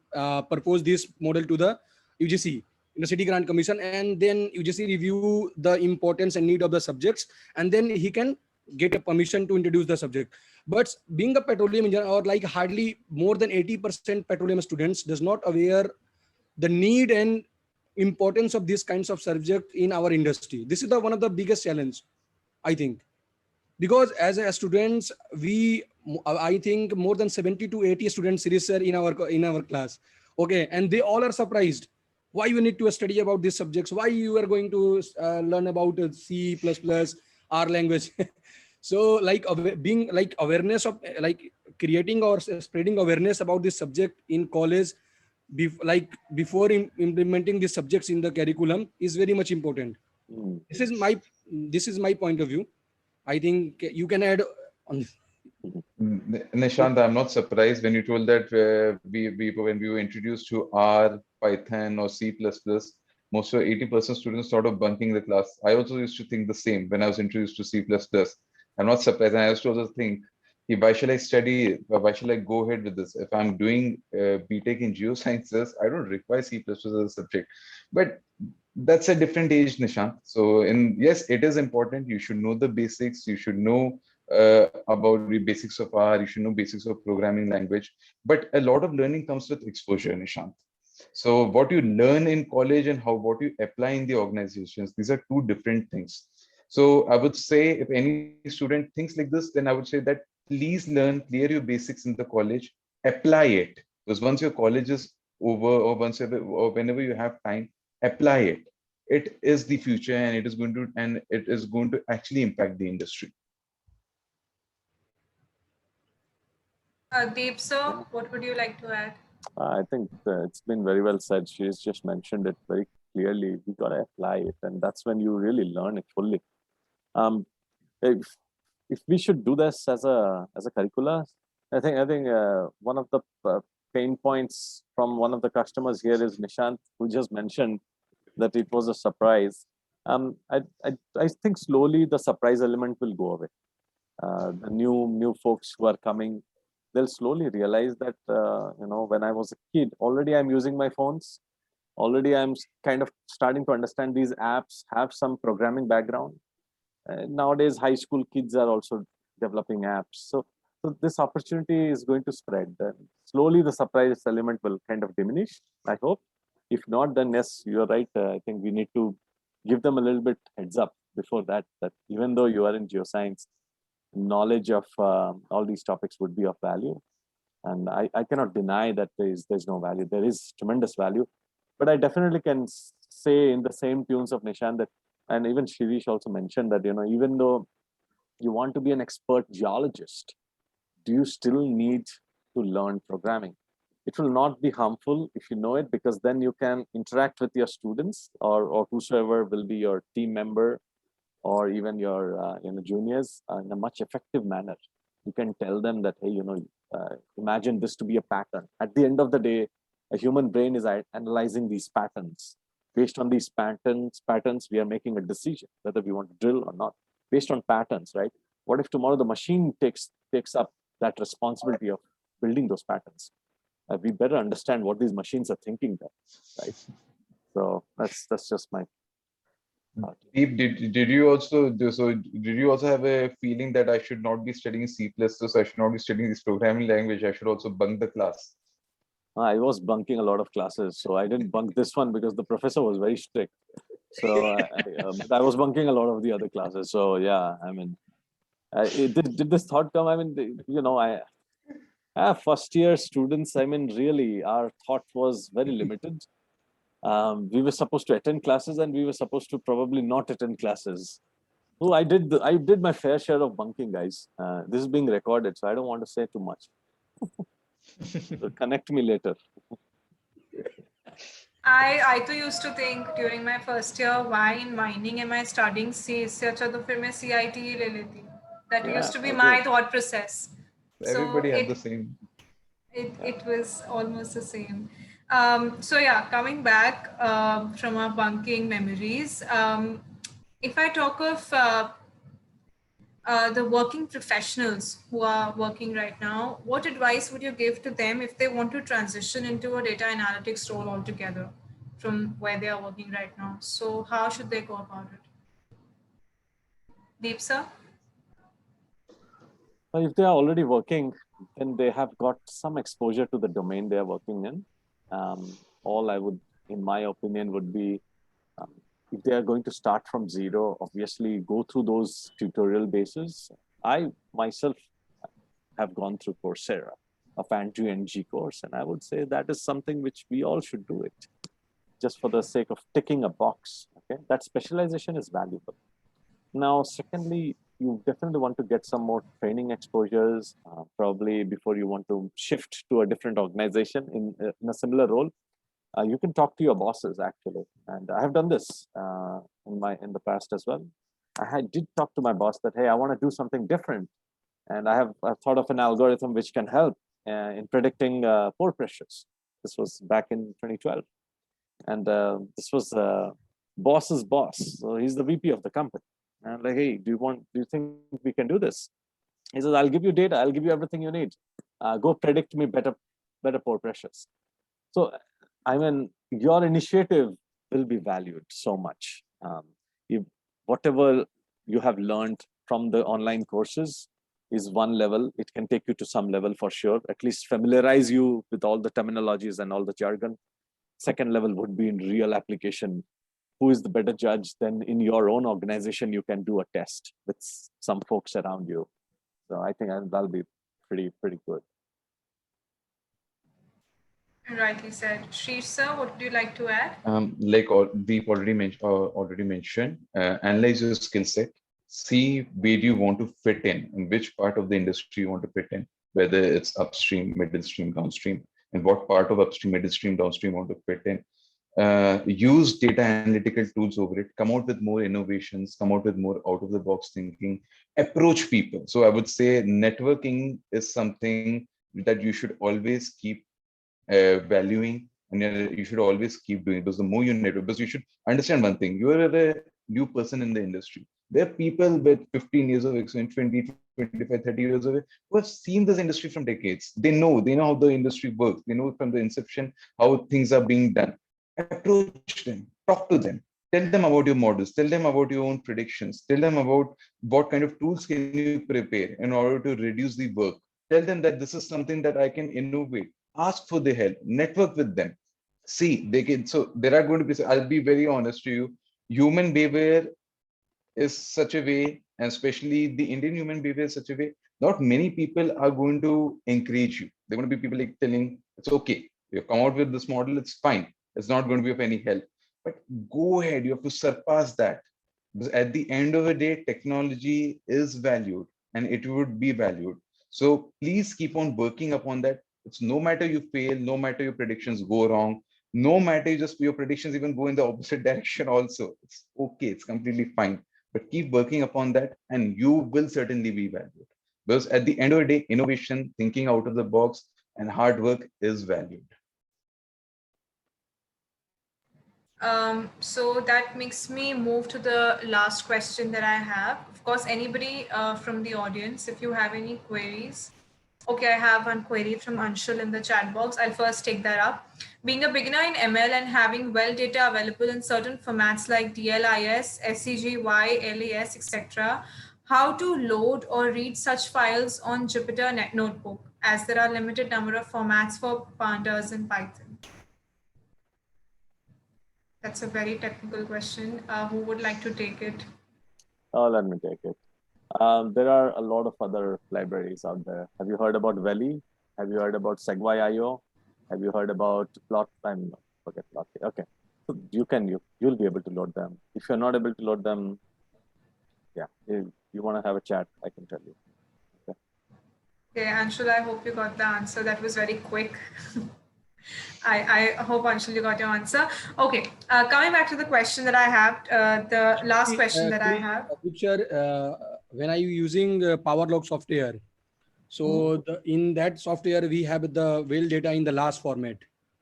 propose this model to the UGC, University Grant Commission, and then UGC review the importance and need of the subjects, and then he can get a permission to introduce the subject. But being a petroleum engineer, or like hardly more than 80% petroleum students does not aware the need and importance of these kinds of subject in our industry. This is the one of the biggest challenge, I think, because as a students, I think more than 70 to 80 students register in our class. Okay, and they all are surprised why you need to study about these subjects, why you are going to learn about C++, R language. So like being like awareness of like creating or spreading awareness about this subject in college, before implementing these subjects in the curriculum is very much important. This is my point of view. I think you can add on. Nishant, I'm not surprised when you told that when we were introduced to R, Python, or C++, most of 80% students thought of bunking the class. I also used to think the same when I was introduced to C++. I'm not surprised. And I used to also think, why shall I study? Why shall I go ahead with this? If I'm doing BTech in geosciences, I don't require C++ as a subject. But that's a different age, Nishant. So yes, it is important. You should know the basics. You should know about the basics of R. You should know basics of programming language. But a lot of learning comes with exposure, Nishant. So what you learn in college and what you apply in the organizations, these are two different things. So I would say if any student thinks like this, then I would say that please learn, clear your basics in the college, apply it. Because once your college is over, or whenever you have time, apply it. It is the future, and it is going to actually impact the industry. Deep, sir, what would you like to add? I think it's been very well said. She's just mentioned it very clearly. We got to apply it, and that's when you really learn it fully. If we should do this as a curricula, I think one of the pain points from one of the customers here is Nishant, who just mentioned that it was a surprise. I think slowly the surprise element will go away. The new folks who are coming, they'll slowly realize that when I was a kid, already I'm using my phones. already I'm kind of starting to understand these apps have some programming background. Nowadays, high school kids are also developing apps. So this opportunity is going to spread. And slowly, the surprise element will kind of diminish, I hope. If not, then yes, you're right. I think we need to give them a little bit heads up before that even though you are in geoscience, knowledge of all these topics would be of value. And I cannot deny that there's no value. There is tremendous value. But I definitely can say in the same tunes of Nishan that, and even Shirish also mentioned that, even though you want to be an expert geologist, do you still need to learn programming? It will not be harmful if you know it, because then you can interact with your students or whosoever will be your team member or even your juniors in a much effective manner. You can tell them that, hey, imagine this to be a pattern. At the end of the day, a human brain is analyzing these patterns. Based on these patterns, we are making a decision whether we want to drill or not. Based on patterns, right? What if tomorrow the machine takes up that responsibility of building those patterns? We better understand what these machines are thinking then, right? So that's just my thought. Deep, did you also have a feeling that I should not be studying C++, I should not be studying this programming language, I should also bunk the class? I was bunking a lot of classes, so I didn't bunk this one because the professor was very strict. So I was bunking a lot of the other classes. So yeah, I mean, did this thought come? I mean, first year students, I mean, really, our thought was very limited. We were supposed to attend classes and we were supposed to probably not attend classes. So I did my fair share of bunking, guys. This is being recorded, so I don't want to say too much. So connect me later. I too used to think during my first year, why in mining am I studying C? इससे अच्छा तो फिर मैं CIT ही ले लेती. That used to be my thought process. Everybody had the same. It was almost the same. So yeah, coming back from our bunking memories, if I talk of the working professionals who are working right now, what advice would you give to them if they want to transition into a data analytics role altogether from where they are working right now? So how should they go about it? Deep, sir? Well, if they are already working, then they have got some exposure to the domain they are working in. All I would, in my opinion, would be if they are going to start from zero, obviously go through those tutorial bases. I myself have gone through Coursera, a Andrew NG course, and I would say that is something which we all should do it, just for the sake of ticking a box. Okay, that specialization is valuable. Now, secondly, you definitely want to get some more training exposures, probably before you want to shift to a different organization in a similar role. You can talk to your bosses actually, and I have done this in the past as well. I did talk to my boss that, hey, I want to do something different, and I've thought of an algorithm which can help in predicting pore pressures. This was back in 2012, and this was boss's boss, so he's the VP of the company. And I'm like, hey, do you think we can do this? He says, I'll give you data, I'll give you everything you need. Go predict me better pore pressures. So, I mean, your initiative will be valued so much. Whatever you have learned from the online courses is one level. It can take you to some level for sure, at least familiarize you with all the terminologies and all the jargon. Second level would be in real application. Who is the better judge? Then in your own organization, you can do a test with some folks around you. So I think that'll be pretty good. Rightly said. Shrish, sir, what would you like to add? Like Deep already mentioned, analyze your skill set, see where do you want to fit in which part of the industry you want to fit in, whether it's upstream, middle stream, downstream, and what part of upstream, middle stream, downstream you want to fit in. Use data analytical tools over it, come out with more innovations, come out with more out of the box thinking, approach people. So I would say networking is something that you should always keep valuing, and you should always keep doing, because the more you network, because you should understand one thing, you are a new person in the industry. There are people with 15 years of experience, 20, 25, 30 years of it, who have seen this industry from decades. They know how the industry works. They know from the inception how things are being done. approach them, talk to them, tell them about your models, tell them about your own predictions, tell them about what kind of tools can you prepare in order to reduce the work. Tell them that this is something that I can innovate. Ask for the help, network with them. See, they can, so there are going to be, I'll be very honest to you, human behavior is such a way, and especially the Indian human behavior is such a way, not many people are going to encourage you. They're going to be people like telling, it's okay, you've come out with this model, it's fine. It's not going to be of any help. But go ahead, you have to surpass that. Because at the end of the day, technology is valued and it would be valued. So please keep on working upon that. It's no matter you fail, no matter your predictions go wrong, no matter just your predictions even go in the opposite direction also. It's okay, it's completely fine. But keep working upon that and you will certainly be valued. Because at the end of the day, innovation, thinking out of the box, and hard work is valued. So that makes me move to the last question that I have. Of course, anybody from the audience, if you have any queries. Okay, I have one query from Anshul in the chat box. I'll first take that up. Being a beginner in ML and having well data available in certain formats like DLIS, SCGY, LAS, etc., how to load or read such files on Jupyter Notebook, as there are limited number of formats for pandas in Python? That's a very technical question. Who would like to take it? Oh, let me take it. There are a lot of other libraries out there. Have you heard about Veli? Have you heard about Segway.io? Have you heard about Plot? Forget Plot. Okay, so you'll be able to load them. If you're not able to load them, yeah, you want to have a chat, I can tell you. Okay, Anshul, I hope you got the answer. That was very quick. I hope, Anshul, you got your answer. Okay, coming back to the question that I have, the last question that I have. When are you using PowerLog software? So in that software, we have the whale data in the last format,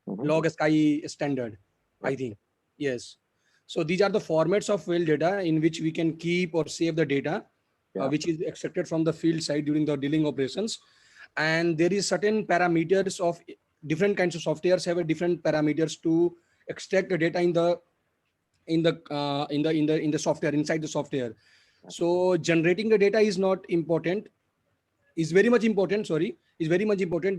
log sky standard, I think. Yes. So these are the formats of whale data in which we can keep or save the data, which is extracted from the field side during the dealing operations. And there is certain parameters of different kinds of softwares have a different parameters to extract the data in the software, inside the software. So generating the data is not important, is very much important,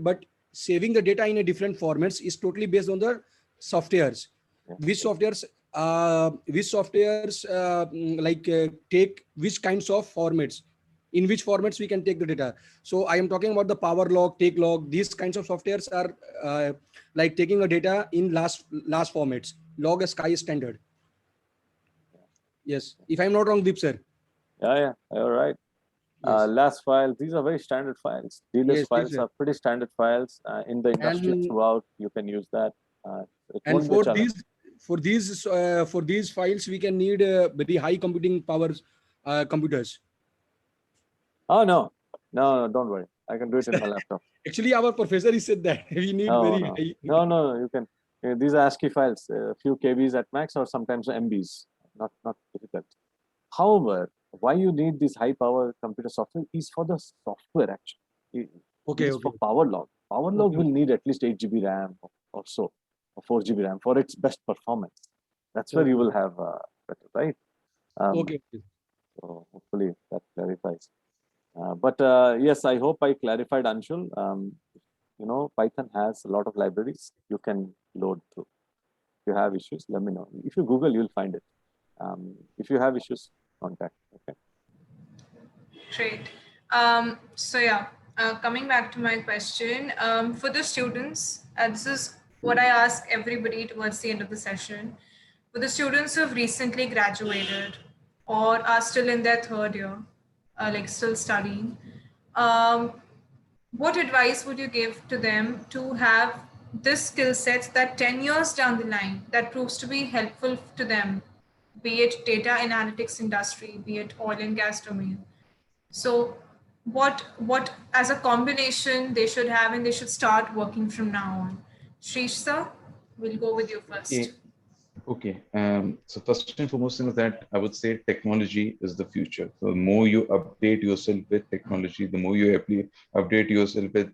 but saving the data in a different formats is totally based on the softwares. Which softwares take which kinds of formats, in which formats we can take the data. So I am talking about the PowerLog, TakeLog. These kinds of softwares are like taking the data in last formats, log sky standard. Yes, if I'm not wrong, Deep sir. Yeah, you're right. Yes. LAS files, these are very standard files. DLS files are pretty standard files. In the industry throughout, you can use that. And for these files, we can need very high computing powers computers. Oh, no, don't worry. I can do it in my laptop. Actually, our professor said that we need high. No, you can. These are ASCII files, a few KBs at max, or sometimes MBs. Not difficult. However, why you need this high power computer software is for the software actually. Okay. For PowerLog. PowerLog will need at least 8 GB RAM or so, or 4 GB RAM for its best performance. That's where you will have better, right? Okay. So hopefully that clarifies. But yes, I hope I clarified, Anshul. Python has a lot of libraries you can load through. If you have issues, let me know. If you Google, you'll find it. If you have issues, contact. Okay. Great. Coming back to my question, for the students, this is what I ask everybody towards the end of the session. For the students who have recently graduated or are still in their third year, still studying, what advice would you give to them to have this skill set that 10 years down the line that proves to be helpful to them, be it data analytics industry, be it oil and gas domain? So what as a combination they should have and they should start working from now on? Shrish sir, we'll go with you first. Okay. So first and foremost thing is that I would say technology is the future. So the more you update yourself with technology, the more you update yourself with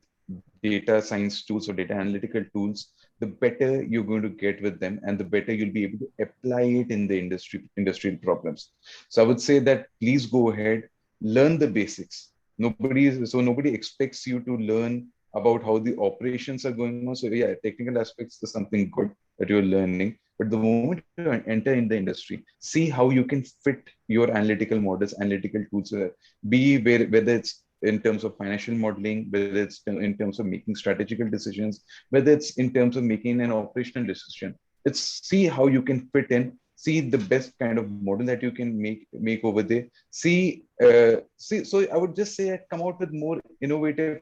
data science tools or data analytical tools, the better you're going to get with them, and the better you'll be able to apply it in the industrial problems. So I would say that please go ahead, learn the basics. Nobody expects you to learn about how the operations are going on. So yeah, technical aspects is something good that you're learning. But the moment you enter in the industry, see how you can fit your analytical models, analytical tools, whether it's in terms of financial modeling, whether it's in terms of making strategical decisions, whether it's in terms of making an operational decision. It's see how you can fit in, see the best kind of model that you can make over there. See. So I would just say, come out with more innovative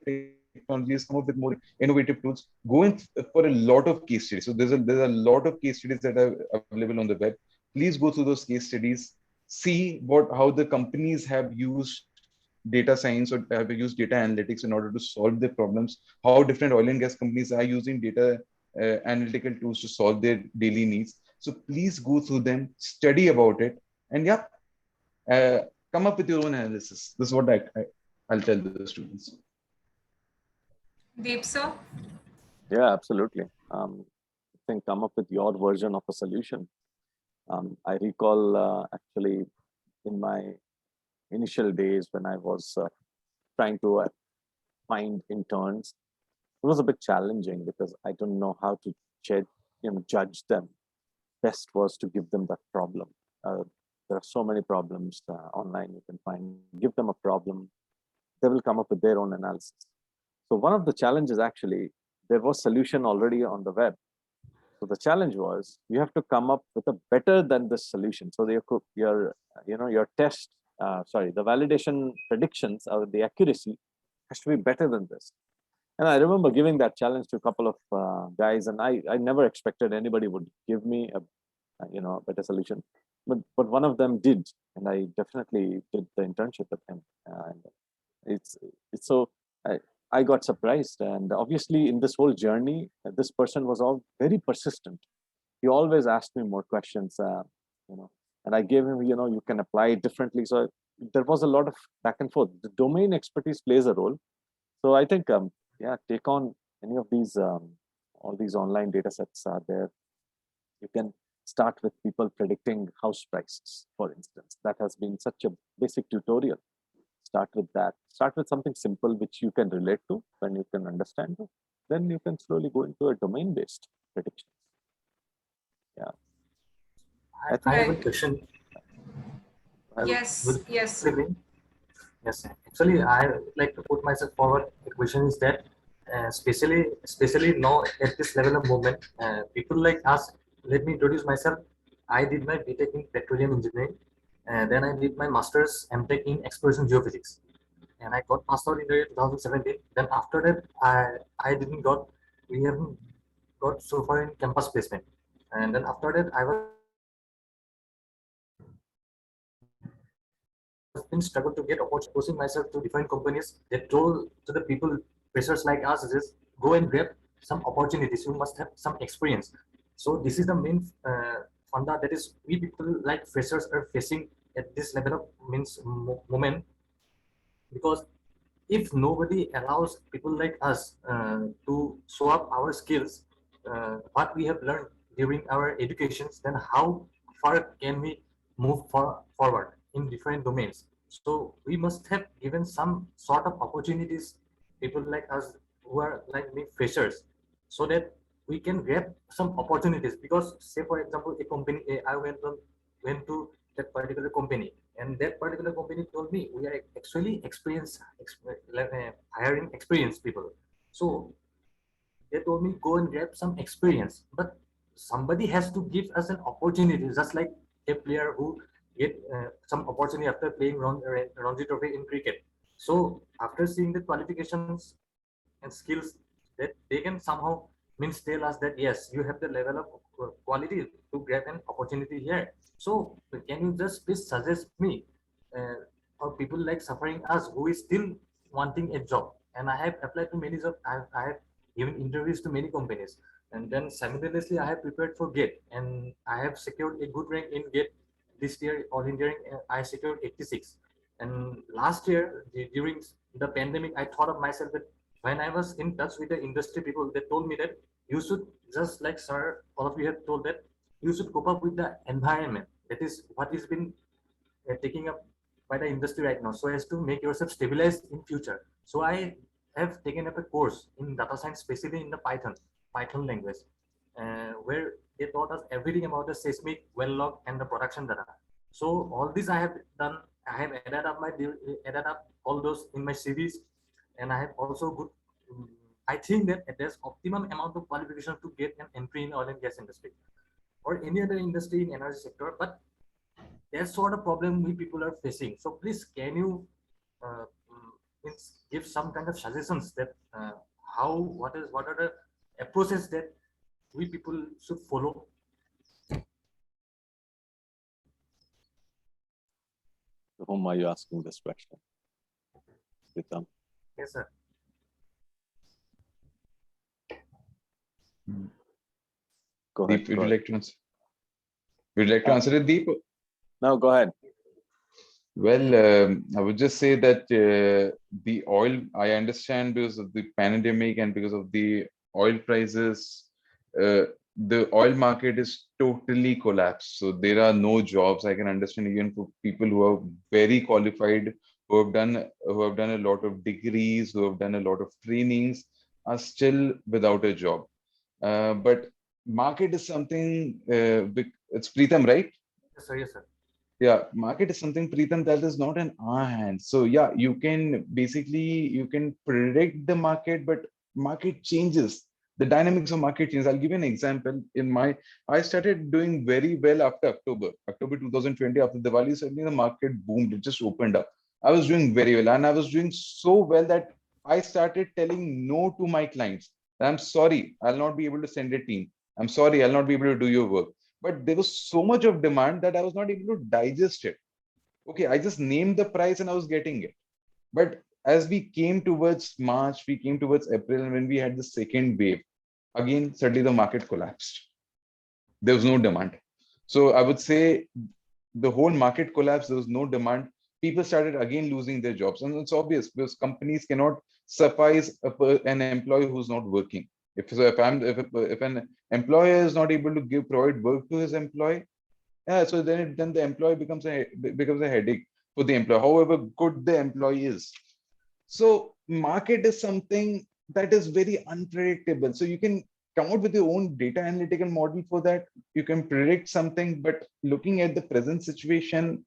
technologies, come up with more innovative tools. Go in for a lot of case studies. So there's a lot of case studies that are available on the web. Please go through those case studies. See how the companies have used data science or have used data analytics in order to solve their problems. How different oil and gas companies are using data analytical tools to solve their daily needs. So please go through them, study about it, and yeah, come up with your own analysis. This is what I'll tell the students. Deep, sir? Yeah, absolutely. I think come up with your version of a solution. I recall actually in my initial days when I was trying to find interns, it was a bit challenging because I don't know how to judge them. Best was to give them that problem. There are so many problems online you can find. Give them a problem, they will come up with their own analysis. So one of the challenges actually, there was solution already on the web. So the challenge was you have to come up with a better than this solution. So your test, the validation predictions or the accuracy has to be better than this. And I remember giving that challenge to a couple of guys, and I never expected anybody would give me a better solution. But one of them did, and I definitely did the internship with him. And it's so I got surprised. And obviously, in this whole journey, this person was all very persistent. He always asked me more questions, and I gave him, you can apply it differently. So there was a lot of back and forth. The domain expertise plays a role. So I think, take on any of these, all these online data sets are there. You can start with people predicting house prices, for instance. That has been such a basic tutorial. Start with that. Start with something simple which you can relate to, when you can understand it. Then you can slowly go into a domain-based prediction. Yeah. I have a question. Yes. Yes. Actually, I like to put myself forward. The question is that, especially now at this level of movement, people like us. Let me introduce myself. I did my BTech in petroleum engineering, and then I did my master's MTech in exploration geophysics, and I got master in the year 2017. Then after that, we haven't got so far in campus placement, and then after that I was been struggled to get opportunity, posting myself to different companies. They told to the people, freshers like us, is go and grab some opportunities. You must have some experience. So this is the main funda that is we people like freshers are facing at this level of moment, because if nobody allows people like us to show up our skills, what we have learned during our educations, then how far can we move forward in different domains? So we must have given some sort of opportunities, people like us who are like me freshers, so that we can grab some opportunities. Because say for example, a company, I went to that particular company, and that particular company told me we are actually hiring experienced people. So they told me go and grab some experience, but somebody has to give us an opportunity, just like a player who get some opportunity after playing Ranji Trophy in cricket. So after seeing the qualifications and skills, that they can somehow tell us that yes, you have the level of quality to grab an opportunity here. So can you just please suggest me or people like suffering us who is still wanting a job? And I have applied to many jobs. I have given interviews to many companies, and then simultaneously I have prepared for GATE, and I have secured a good rank in GATE this year. All engineering, I secured 86. And last year during the pandemic, I thought of myself that when I was in touch with the industry people, they told me that you should, just like sir, all of you have told, that you should cope up with the environment. That is what is been taking up by the industry right now, so as to make yourself stabilized in future. So I have taken up a course in data science, especially in the Python language, where they taught us everything about the seismic well log and the production data. So all this I have done. I have added up all those in my series, and I have also good. I think that there's optimum amount of qualification to get an entry in oil and gas industry or any other industry in energy sector, but that's sort of problem we people are facing. So please, can you give some kind of suggestions that what are the approaches that we people should follow? To whom are you asking this question? Pritam? Yes, sir. Go Deep, ahead. would Go you ahead. like to answer? Would you like to answer it, Deep? No, go ahead. Well, I would just say that the oil, I understand because of the pandemic and because of the oil prices, the oil market is totally collapsed. So there are no jobs. I can understand even for people who are very qualified, who have done a lot of degrees, who have done a lot of trainings, are still without a job. But market is something. It's Preetham, right? Yes, sir. Yes, sir. Yeah, market is something, Preetham, that is not in our hands. So yeah, you can predict the market, but market changes. The dynamics of market changes. I'll give you an example. I started doing very well after October 2020, after Diwali. Suddenly the market boomed. It just opened up. I was doing very well, and I was doing so well that I started telling no to my clients. I'm sorry, I'll not be able to send a team. I'm sorry, I'll not be able to do your work, but there was so much of demand that I was not able to digest it. Okay, I just named the price and I was getting it. But as we came towards March, we came towards April, and when we had the second wave, again, suddenly the market collapsed. There was no demand. So I would say the whole market collapsed, there was no demand. People started again losing their jobs. And it's obvious because companies cannot suffice an employee who's not working. If an employer is not able to provide work to his employee, yeah, so then the employee becomes a headache for the employer, however good the employee is. So market is something that is very unpredictable. So you can come out with your own data analytical model for that. You can predict something, but looking at the present situation,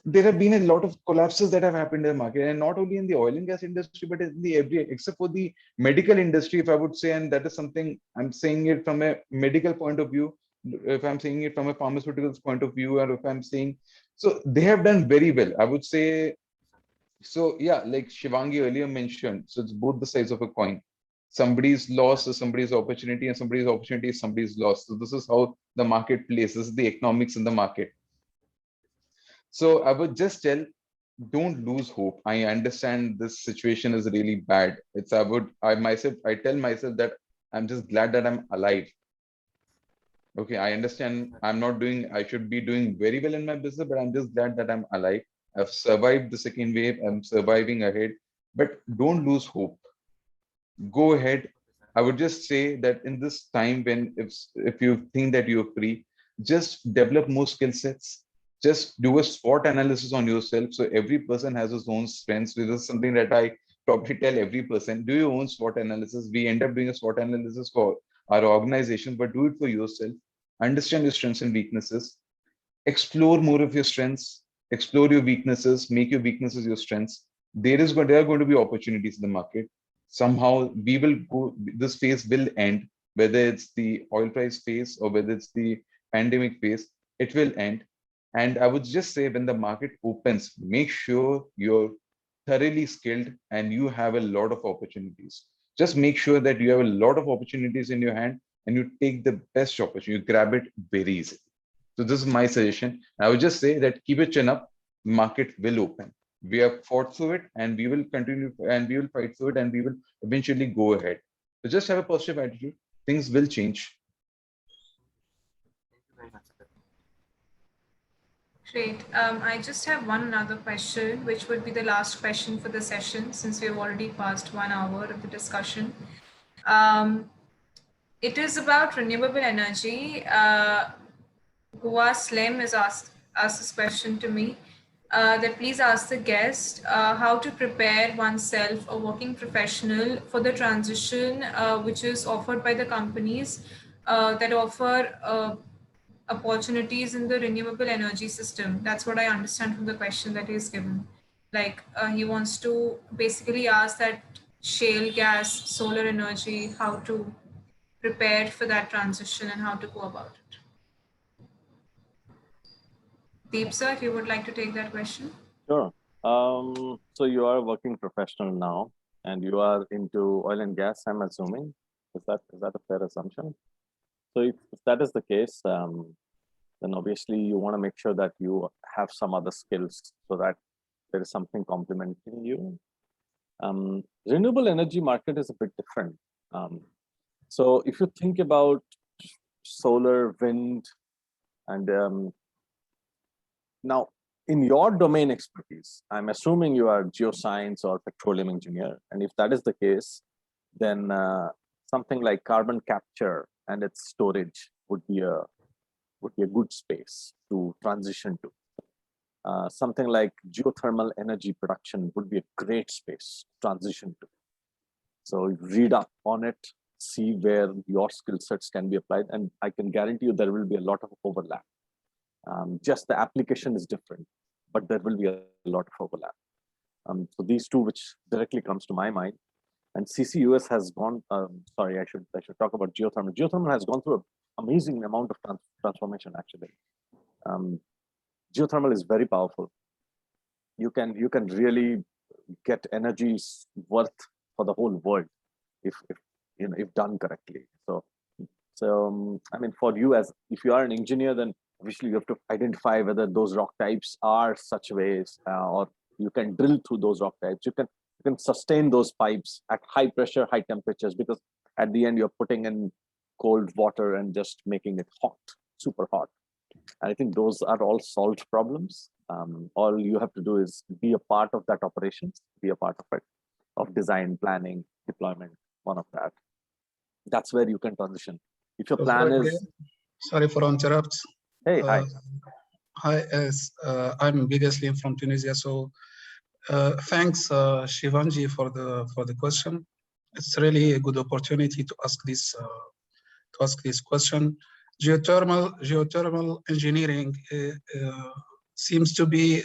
there have been a lot of collapses that have happened in the market, and not only in the oil and gas industry, but in the every, except for the medical industry, if I would say, and that is something I'm saying it from a medical point of view. If I'm saying it from a pharmaceuticals point of view, or if I'm saying, so they have done very well, I would say. So yeah, like Shivangi earlier mentioned, so it's both the sides of a coin. Somebody's loss is somebody's opportunity, and somebody's opportunity is somebody's loss. So this is how the market plays. This is the economics in the market. So I would just tell, don't lose hope. I understand this situation is really bad. I tell myself that I'm just glad that I'm alive. Okay, I understand I should be doing very well in my business, but I'm just glad that I'm alive. I've survived the second wave. I'm surviving ahead, but don't lose hope. Go ahead. I would just say that in this time, when if you think that you're free, just develop more skill sets. Just do a SWOT analysis on yourself. So every person has his own strengths. This is something that I probably tell every person. Do your own SWOT analysis. We end up doing a SWOT analysis for our organization, but do it for yourself. Understand your strengths and weaknesses. Explore more of your strengths. Explore your weaknesses. Make your weaknesses your strengths. There are going to be opportunities in the market. Somehow we will go, this phase will end, whether it's the oil price phase or whether it's the pandemic phase, it will end. And I would just say, when the market opens, make sure you're thoroughly skilled and you have a lot of opportunities. Just make sure that you have a lot of opportunities in your hand and you take the best opportunity, you grab it very easily. So this is my suggestion. I would just say that keep your chin up, market will open. We have fought through it and we will continue and we will fight through it and we will eventually go ahead. So just have a positive attitude. Things will change. Thank you very much, sir. Great. I just have one other question, which would be the last question for the session, since we have already passed 1 hour of the discussion. It is about renewable energy. Goa Slim has asked this question to me. That please ask the guest how to prepare oneself, a working professional, for the transition which is offered by the companies that offer opportunities in the renewable energy system. That's what I understand from the question that he's given. Like he wants to basically ask that shale gas, solar energy, how to prepare for that transition and how to go about it. Deep sir, if you would like to take that question. Sure. So you are a working professional now, and you are into oil and gas, I'm assuming. Is that a fair assumption? So if that is the case, then obviously you want to make sure that you have some other skills so that there is something complementing you. Renewable energy market is a bit different. So if you think about solar, wind, and now in your domain expertise, I'm assuming you are geoscience or petroleum engineer. And if that is the case, then something like carbon capture and its storage would be a good space to transition to. Something like geothermal energy production would be a great space to transition to. So read up on it, see where your skill sets can be applied, and I can guarantee you there will be a lot of overlap. Just the application is different, but there will be a lot of overlap. So these two, which directly comes to my mind, and CCUS has gone. Sorry, I should talk about geothermal. Geothermal has gone through an amazing amount of transformation. Actually, geothermal is very powerful. You can really get energy's worth for the whole world if done correctly. So I mean, for you, as if you are an engineer, then obviously you have to identify whether those rock types are such ways, or you can drill through those rock types. You can sustain those pipes at high pressure, high temperatures, because at the end you're putting in cold water and just making it hot, super hot. And I think those are all solved problems. All you have to do is be a part of that operations, be a part of it, of design, planning, deployment, one of that. That's where you can transition. If your plan is... Sorry for interrupt. Hey, hi. Hi, I'm Biga Slim from Tunisia. So thanks, Shivanji, for the question. It's really a good opportunity to ask this question. Geothermal engineering seems to be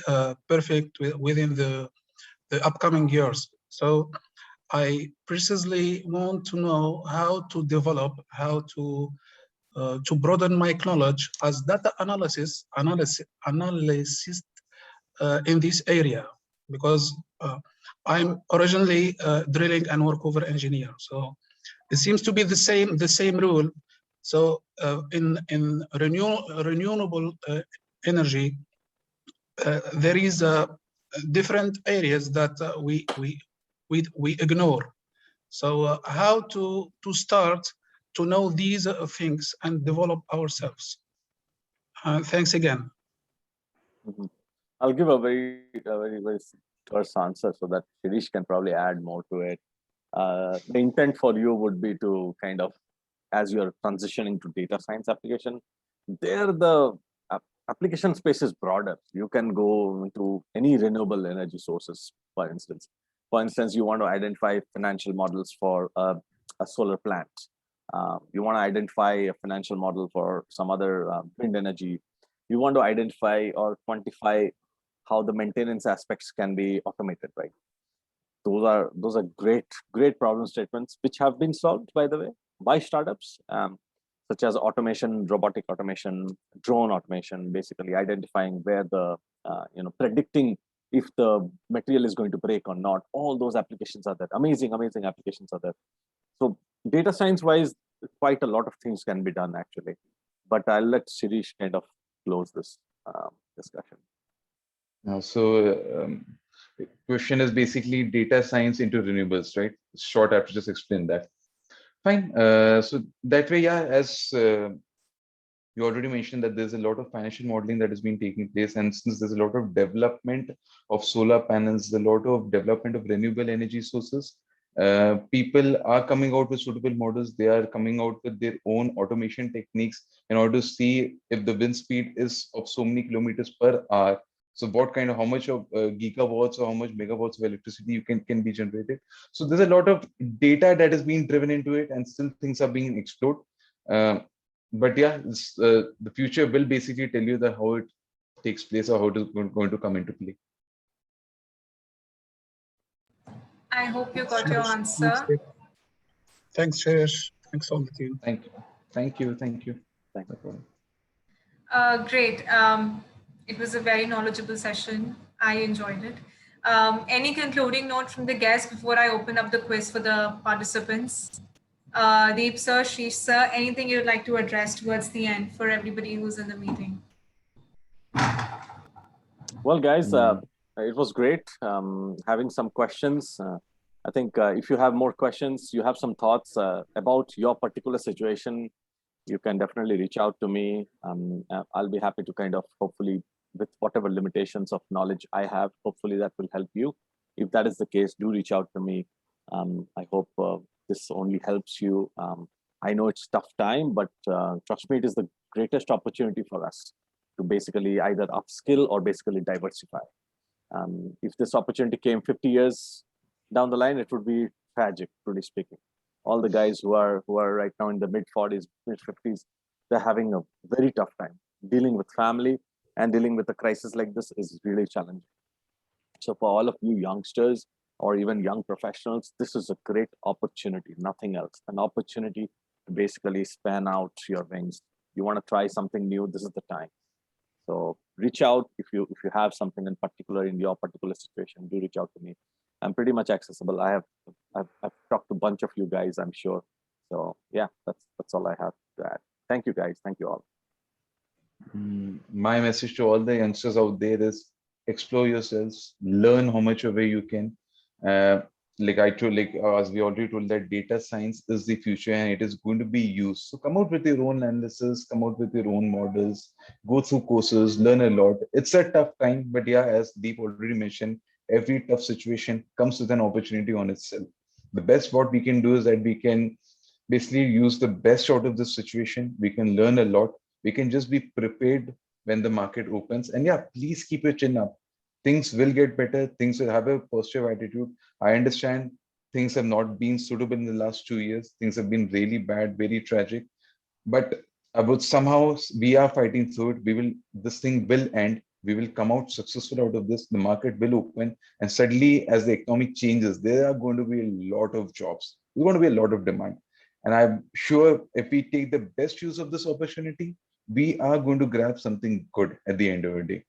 perfect within the upcoming years. So I precisely want to know how to develop, how to broaden my knowledge as data analyst in this area, because I'm originally a drilling and workover engineer. So it seems to be the same rule. So in renewable energy, there is different areas that we ignore. So how to start to know these things and develop ourselves. Thanks again. Mm-hmm. I'll give a very terse answer so that Shirish can probably add more to it. The intent for you would be to kind of, as you're transitioning to data science application, there the application space is broader. You can go into any renewable energy sources, for instance. For instance, you want to identify financial models for a solar plant. You want to identify a financial model for some other wind energy. You want to identify or quantify how the maintenance aspects can be automated, right? Those are great problem statements, which have been solved, by the way, by startups, such as automation, robotic automation, drone automation, basically identifying where the, predicting if the material is going to break or not. All those applications are there. Amazing applications are there. So data science wise, quite a lot of things can be done actually, but I'll let Shirish kind of close this discussion. So the question is basically data science into renewables, right? Short, I have to just explain that. Fine. So that way, yeah, as You already mentioned that there's a lot of financial modeling that has been taking place, and since there's a lot of development of solar panels, a lot of development of renewable energy sources, people are coming out with suitable models. They are coming out with their own automation techniques in order to see if the wind speed is of so many kilometers per hour. So what kind of, how much of gigawatts or how much megawatts of electricity you can be generated. So there's a lot of data that is being driven into it, and still things are being explored. But yeah, the future will basically tell you that how it takes place or how it is going to come into play. I hope you got your answer. Thanks, Shreyash. Thanks all the team. Thank you. Thank you. Thank you. Thank No problem. Great. It was a very knowledgeable session. I enjoyed it. Any concluding note from the guests before I open up the quiz for the participants? Deep sir, Sheesh sir, anything you'd like to address towards the end for everybody who's in the meeting? Well, guys, it was great having some questions. I think if you have more questions, you have some thoughts about your particular situation, you can definitely reach out to me. I'll be happy to kind of, hopefully, with whatever limitations of knowledge I have, hopefully that will help you. If that is the case, do reach out to me. I hope this only helps you. I know it's tough time, but trust me, it is the greatest opportunity for us to basically either upskill or basically diversify. If this opportunity came 50 years down the line, it would be tragic, truly speaking. All the guys who are right now in the mid 40s, mid 50s, they're having a very tough time. Dealing with family and dealing with a crisis like this is really challenging. So for all of you youngsters or even young professionals, this is a great opportunity, nothing else. An opportunity to basically span out your wings. You want to try something new, this is the time. So reach out if you have something in particular in your particular situation, do reach out to me. I'm pretty much accessible. I've talked to a bunch of you guys, I'm sure. So yeah, that's all I have to add. Thank you guys. Thank you all. My message to all the youngsters out there is explore yourselves, learn how much of it you can. As we already told, that data science is the future and it is going to be used. So come out with your own analysis, come out with your own models, go through courses, learn a lot. It's a tough time, but yeah, as Deep already mentioned, every tough situation comes with an opportunity on itself. The best what we can do is that we can basically use the best out of this situation. We can learn a lot. We can just be prepared when the market opens. And yeah, please keep your chin up. Things will get better. Things will have a positive attitude. I understand things have not been suitable in the last 2 years. Things have been really bad, very tragic. But somehow we are fighting through it. This thing will end. We will come out successful out of this. The market will open. And suddenly, as the economy changes, there are going to be a lot of jobs. There's going to be a lot of demand. And I'm sure if we take the best use of this opportunity, we are going to grab something good at the end of the day.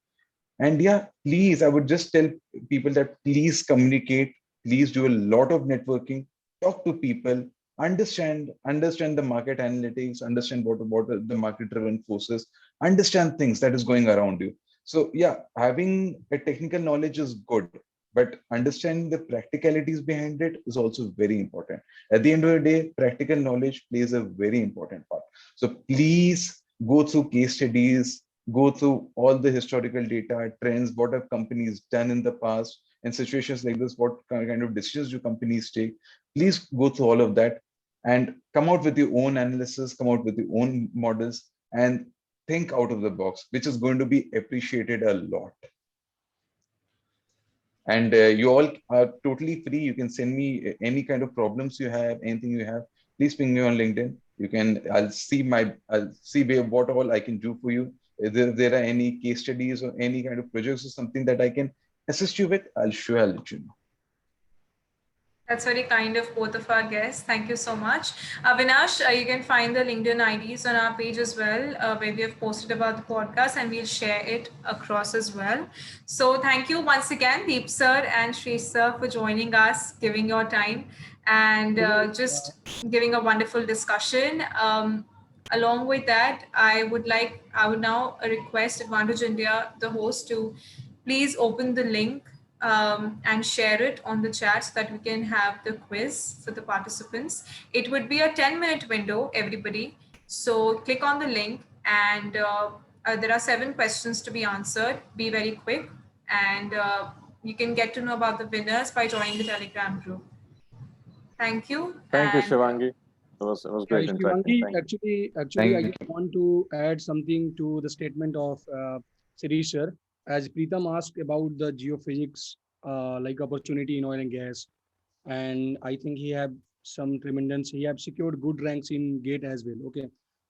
And yeah, please, I would just tell people that please communicate, please do a lot of networking, talk to people, understand the market analytics, understand what are the market driven forces, understand things that is going around you. So yeah, having a technical knowledge is good, but understanding the practicalities behind it is also very important. At the end of the day, practical knowledge plays a very important part. So please go through case studies, go through all the historical data, trends, what have companies done in the past, in situations like this, what kind of decisions do companies take. Please go through all of that and come out with your own analysis, come out with your own models, and think out of the box, which is going to be appreciated a lot. And you all are totally free. You can send me any kind of problems you have, anything you have. Please ping me on LinkedIn. I'll see what all I can do for you. If there are any case studies or any kind of projects or something that I can assist you with, I'll let you know. That's very kind of both of our guests. Thank you so much. Avinash, you can find the LinkedIn IDs on our page as well, where we have posted about the podcast, and we'll share it across as well. So thank you once again, Deep sir and Sheesh sir, for joining us, giving your time, and just giving a wonderful discussion. Along with that, I would now request Advantage India, the host, to please open the link and share it on the chat so that we can have the quiz for the participants. It would be a 10-minute window, everybody. So click on the link, And there are 7 questions to be answered. Be very quick. And you can get to know about the winners by joining the Telegram group. Thank you. Thank you, And, Shivangi. It was great interacting. Shivangi, Thank you. actually, I Thank just want to add something to the statement of Sirish sir. As Preetham asked about the geophysics like opportunity in oil and gas, and I think he have some tremendous. He have secured good ranks in GATE as well. Okay,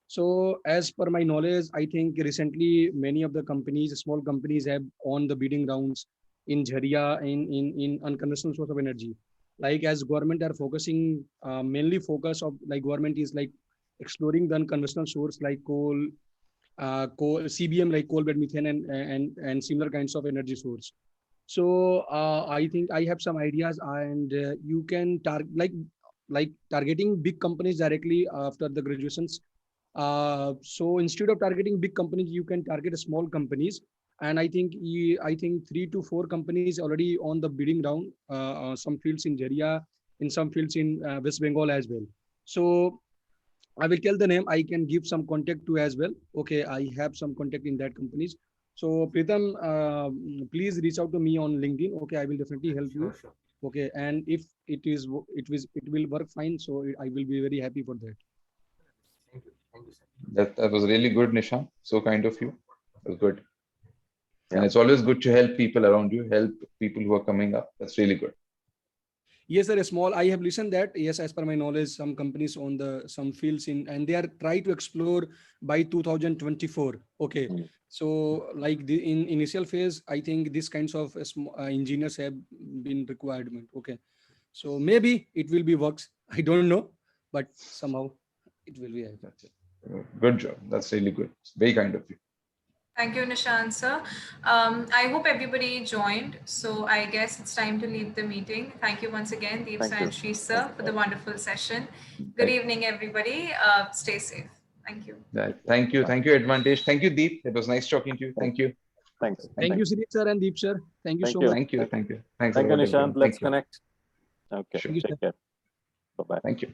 so as per my knowledge, I think recently many of the companies, small companies, have on the bidding rounds in Jharia in unconventional source of energy. Like as government are focusing mainly focus of like government is like exploring the unconventional source like coal CBM like coal bed methane and similar kinds of energy source. So I think I have some ideas and you can target like targeting big companies directly after the graduations. So instead of targeting big companies, you can target small companies. And I think 3 to 4 companies already on the bidding round. Some fields in Jharia, in some fields in West Bengal as well. So I will tell the name. I can give some contact to as well. Okay, I have some contact in that companies. So Pritam, please reach out to me on LinkedIn. Okay, I will definitely help you. Sure. Okay, and if it will work fine, so I will be very happy for that. Thank you, sir. That was really good, Nishan. So kind of you. It was good. And Yeah. it's always good to help people around you, help people who are coming up. That's really good. Yes, sir. A small. I have listened that. Yes, as per my knowledge, some companies on the some fields in and they are try to explore by 2024. Okay, Mm. so like the in initial phase, I think these kinds of engineers have been requirement. Okay, so maybe it will be works. I don't know, but somehow it will be. That's it. Good job. That's really good. It's very kind of you. thank you, Nishant sir. I hope everybody joined. So I guess it's time to leave the meeting. Thank you once again, Deep Thank sir you. and Shri sir, for the wonderful session. Good Thank- evening, everybody. Stay safe. Thank you. Thank you. Thank you, Advantage. Thank you, Deep. It was nice talking to you. Thank you. Thanks. Thank you, Sri sir and Deep sir. Thank you Thank so you. much. Thank you. Thank you. Thanks Thank a you, lot, Nishant. everyone. Let's Thank you. connect. Okay. Sure. Thank you, sir. Take care. Bye-bye. Thank you.